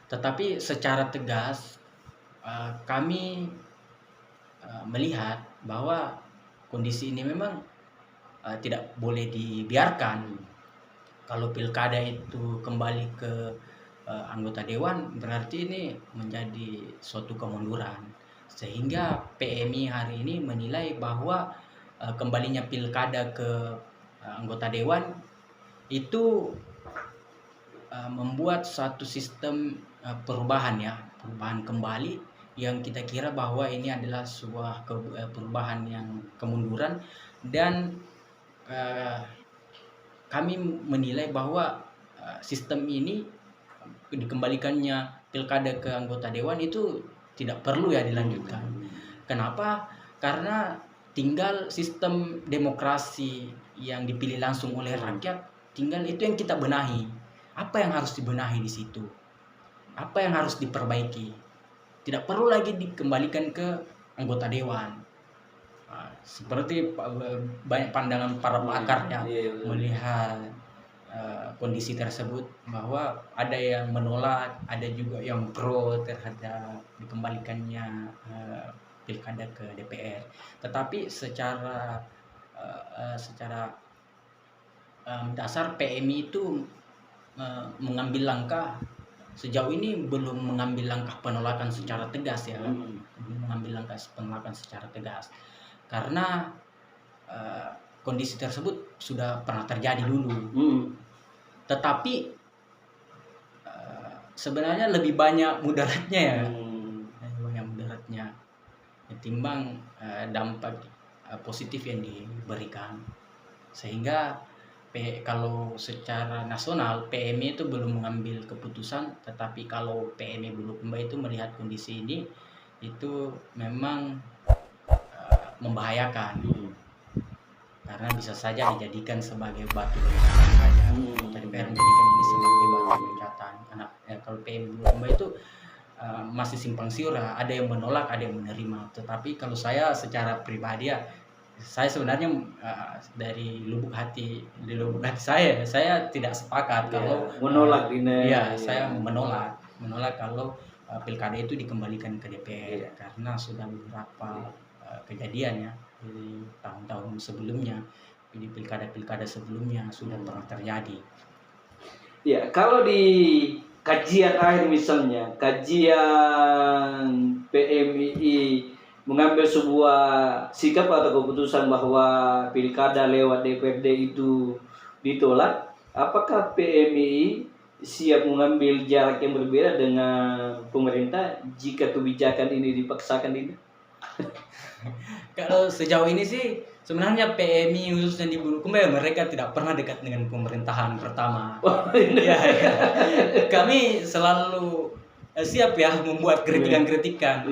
Tetapi secara tegas kami melihat bahwa kondisi ini memang tidak boleh dibiarkan. Kalau pilkada itu kembali ke anggota dewan, berarti ini menjadi suatu kemunduran. Sehingga PMI hari ini menilai bahwa kembalinya pilkada ke anggota dewan itu membuat satu sistem perubahan kembali yang kita kira bahwa ini adalah sebuah perubahan yang kemunduran, dan kami menilai bahwa sistem ini dikembalikannya pilkada ke anggota dewan itu tidak perlu ya dilanjutkan. Kenapa? Karena tinggal sistem demokrasi yang dipilih langsung oleh rakyat, tinggal itu yang kita benahi. Apa yang harus dibenahi di situ? Apa yang harus diperbaiki? Tidak perlu lagi dikembalikan ke anggota dewan. Seperti banyak pandangan para pakar ya melihat kondisi tersebut, bahwa ada yang menolak, ada juga yang pro terhadap dikembalikannya pilkada ke DPR. Tetapi secara dasar PMI itu mengambil langkah, sejauh ini belum mengambil langkah penolakan secara tegas ya, belum mengambil langkah penolakan secara tegas, karena kondisi tersebut sudah pernah terjadi dulu. Tetapi sebenarnya lebih banyak mudaratnya ya, lebih banyak mudaratnya ketimbang dampak positif yang diberikan. Sehingga kalau secara nasional PMI itu belum mengambil keputusan, tetapi kalau PMI Bulukumba itu melihat kondisi ini itu memang membahayakan, karena bisa saja dijadikan sebagai batu loncatan saja. DPR menjadikan ini sebagai batu loncatan. Karena kalau PMI Bulukumba itu masih simpang siur, ada yang menolak, ada yang menerima. Tetapi kalau saya secara pribadi ya, saya sebenarnya dari lubuk hati saya tidak sepakat kalau menolak ini. Saya menolak kalau pilkada itu dikembalikan ke DPR, karena sudah beberapa kejadian ya di tahun-tahun sebelumnya, di pilkada sebelumnya sudah pernah terjadi. Ya, kalau di kajian akhir misalnya, kajian PMII mengambil sebuah sikap atau keputusan bahwa pilkada lewat DPRD itu ditolak, apakah PMII siap mengambil jarak yang berbeda dengan pemerintah jika kebijakan ini dipaksakan ini? Kalau sejauh ini sih sebenarnya PMI khususnya di Bulukumba mereka tidak pernah dekat dengan pemerintahan pertama. Ya. Kami selalu siap ya membuat kritikan-kritikan.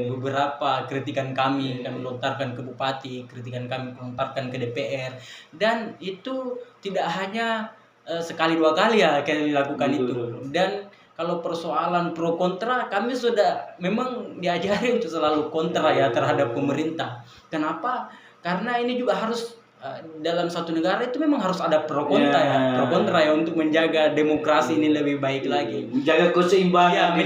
Beberapa kritikan kami lontarkan ke bupati, kritikan kami lontarkan ke DPR, dan itu tidak hanya sekali dua kali ya kami lakukan itu. Dan kalau persoalan pro kontra, kami sudah memang diajari untuk selalu kontra ya terhadap pemerintah. Kenapa? Karena ini juga harus dalam satu negara itu memang harus ada pro kontra ya untuk menjaga demokrasi ini lebih baik lagi, menjaga keseimbangan.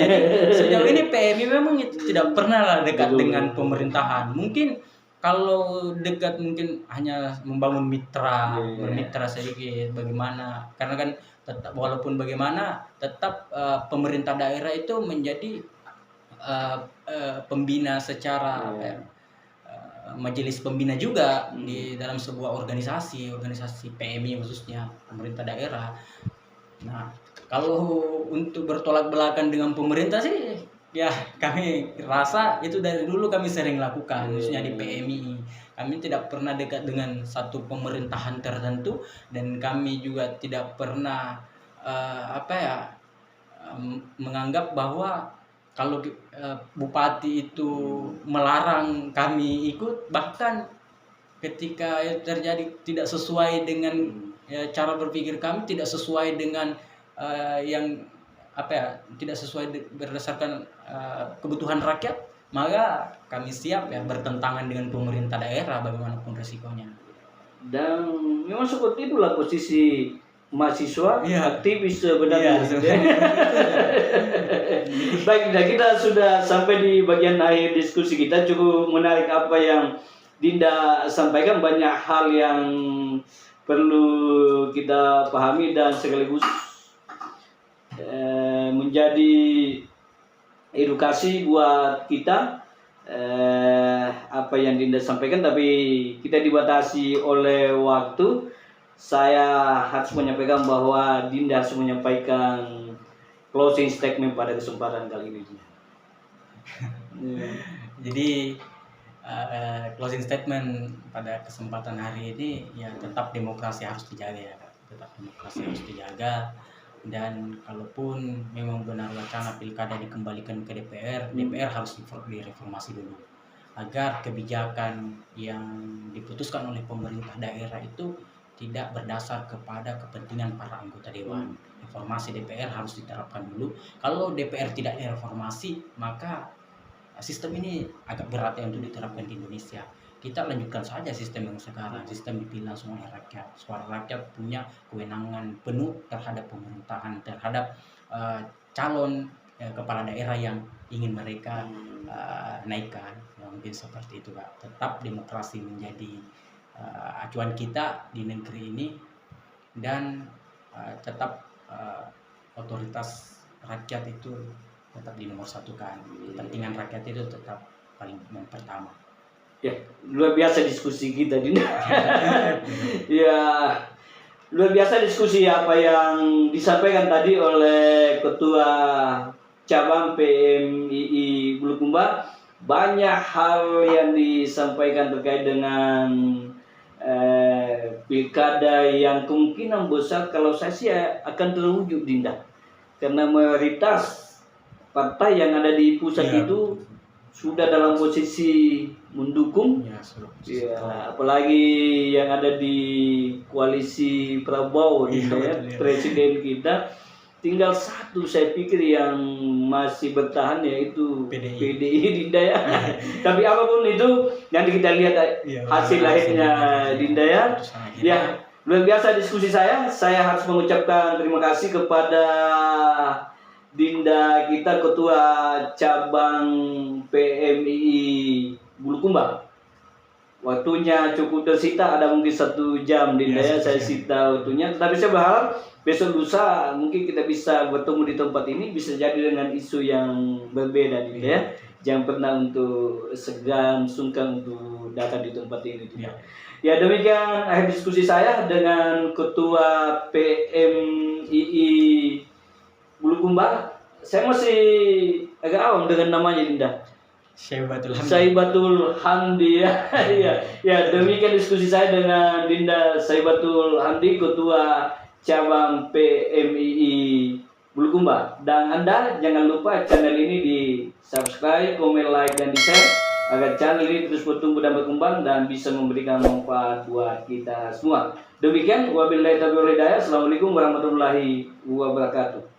Jadi sejauh ini PMI memang itu tidak pernah lah dekat dengan pemerintahan. Mungkin kalau dekat mungkin hanya membangun bermitra sedikit bagaimana, karena kan tetap walaupun bagaimana tetap pemerintah daerah itu menjadi pembina secara majelis pembina juga di dalam sebuah organisasi PMI khususnya pemerintah daerah. Nah, kalau untuk bertolak belakang dengan pemerintah sih ya kami rasa itu dari dulu kami sering lakukan, khususnya di PMI. Kami tidak pernah dekat dengan satu pemerintahan tertentu dan kami juga tidak pernah menganggap bahwa kalau bupati itu melarang kami ikut, bahkan ketika terjadi tidak sesuai dengan cara berpikir kami, tidak sesuai dengan tidak sesuai berdasarkan kebutuhan rakyat, maka kami siap bertentangan dengan pemerintah daerah bagaimanapun resikonya. Dan memang seperti itulah posisi mahasiswa aktivis sebenarnya. Baik, kita sudah sampai di bagian akhir diskusi kita. Cukup menarik apa yang Dinda sampaikan, banyak hal yang perlu kita pahami dan sekaligus menjadi edukasi buat kita. Apa yang Dinda sampaikan, tapi kita dibatasi oleh waktu. Saya harus menyampaikan bahwa Dinda harus menyampaikan closing statement pada kesempatan kali ini. Jadi closing statement pada kesempatan hari ini ya tetap demokrasi harus dijaga tetap demokrasi harus dijaga. Dan kalaupun memang benar wacana pilkada dikembalikan ke DPR, DPR harus direformasi dulu agar kebijakan yang diputuskan oleh pemerintah daerah itu tidak berdasar kepada kepentingan para anggota dewan. Reformasi DPR harus diterapkan dulu. Kalau DPR tidak direformasi, maka sistem ini agak berat untuk diterapkan di Indonesia. Kita lanjutkan saja sistem yang sekarang, sistem dipilih langsung oleh rakyat. Suara rakyat punya kewenangan penuh terhadap pemerintahan, terhadap calon kepala daerah yang ingin mereka naikkan. Mungkin seperti itu, Pak. Tetap demokrasi menjadi acuan kita di negeri ini, dan tetap otoritas rakyat itu tetap dinomorsatukan. Kepentingan rakyat itu tetap paling pertama. Ya, luar biasa diskusi kita, Dinda. Ya, luar biasa diskusi apa yang disampaikan tadi oleh Ketua Cabang PMII Bulukumba. Banyak hal yang disampaikan terkait dengan pilkada yang kemungkinan besar kalau saya sih akan terwujud, Dinda. Karena mayoritas partai yang ada di pusat itu sudah dalam posisi mendukung, apalagi yang ada di koalisi Prabowo, presiden kita. Tinggal satu saya pikir yang masih bertahan, yaitu PDI, Dinda ya. Tapi apapun itu nanti kita lihat hasil akhirnya, Dinda ya. Ya, luar biasa diskusi saya. Saya harus mengucapkan terima kasih kepada Dinda kita, Ketua Cabang PMII Bulukumba. Waktunya cukup tersita, ada mungkin 1 jam, Dinda ya, saya sita waktunya. Tapi saya berharap besok lusa mungkin kita bisa bertemu di tempat ini, bisa jadi dengan isu yang berbeda, Dinda ya. Jangan pernah untuk segan sungkan untuk datang di tempat ini, Dinda. Ya, demikian akhir diskusi saya dengan Ketua PMII Bulukumba. Saya masih agak awam dengan namanya, Dinda. Saibatul Hamdi ya. Ya, demikian diskusi saya dengan Dinda Saibatul Hamdi, Ketua Cabang PMII Bulukumba. Dan Anda jangan lupa channel ini di subscribe, komen, like, dan di share agar channel ini terus bertumbuh dan berkembang dan bisa memberikan manfaat buat kita semua. Demikian, wabillahi taufiq wal hidayah. Assalamualaikum warahmatullahi wabarakatuh.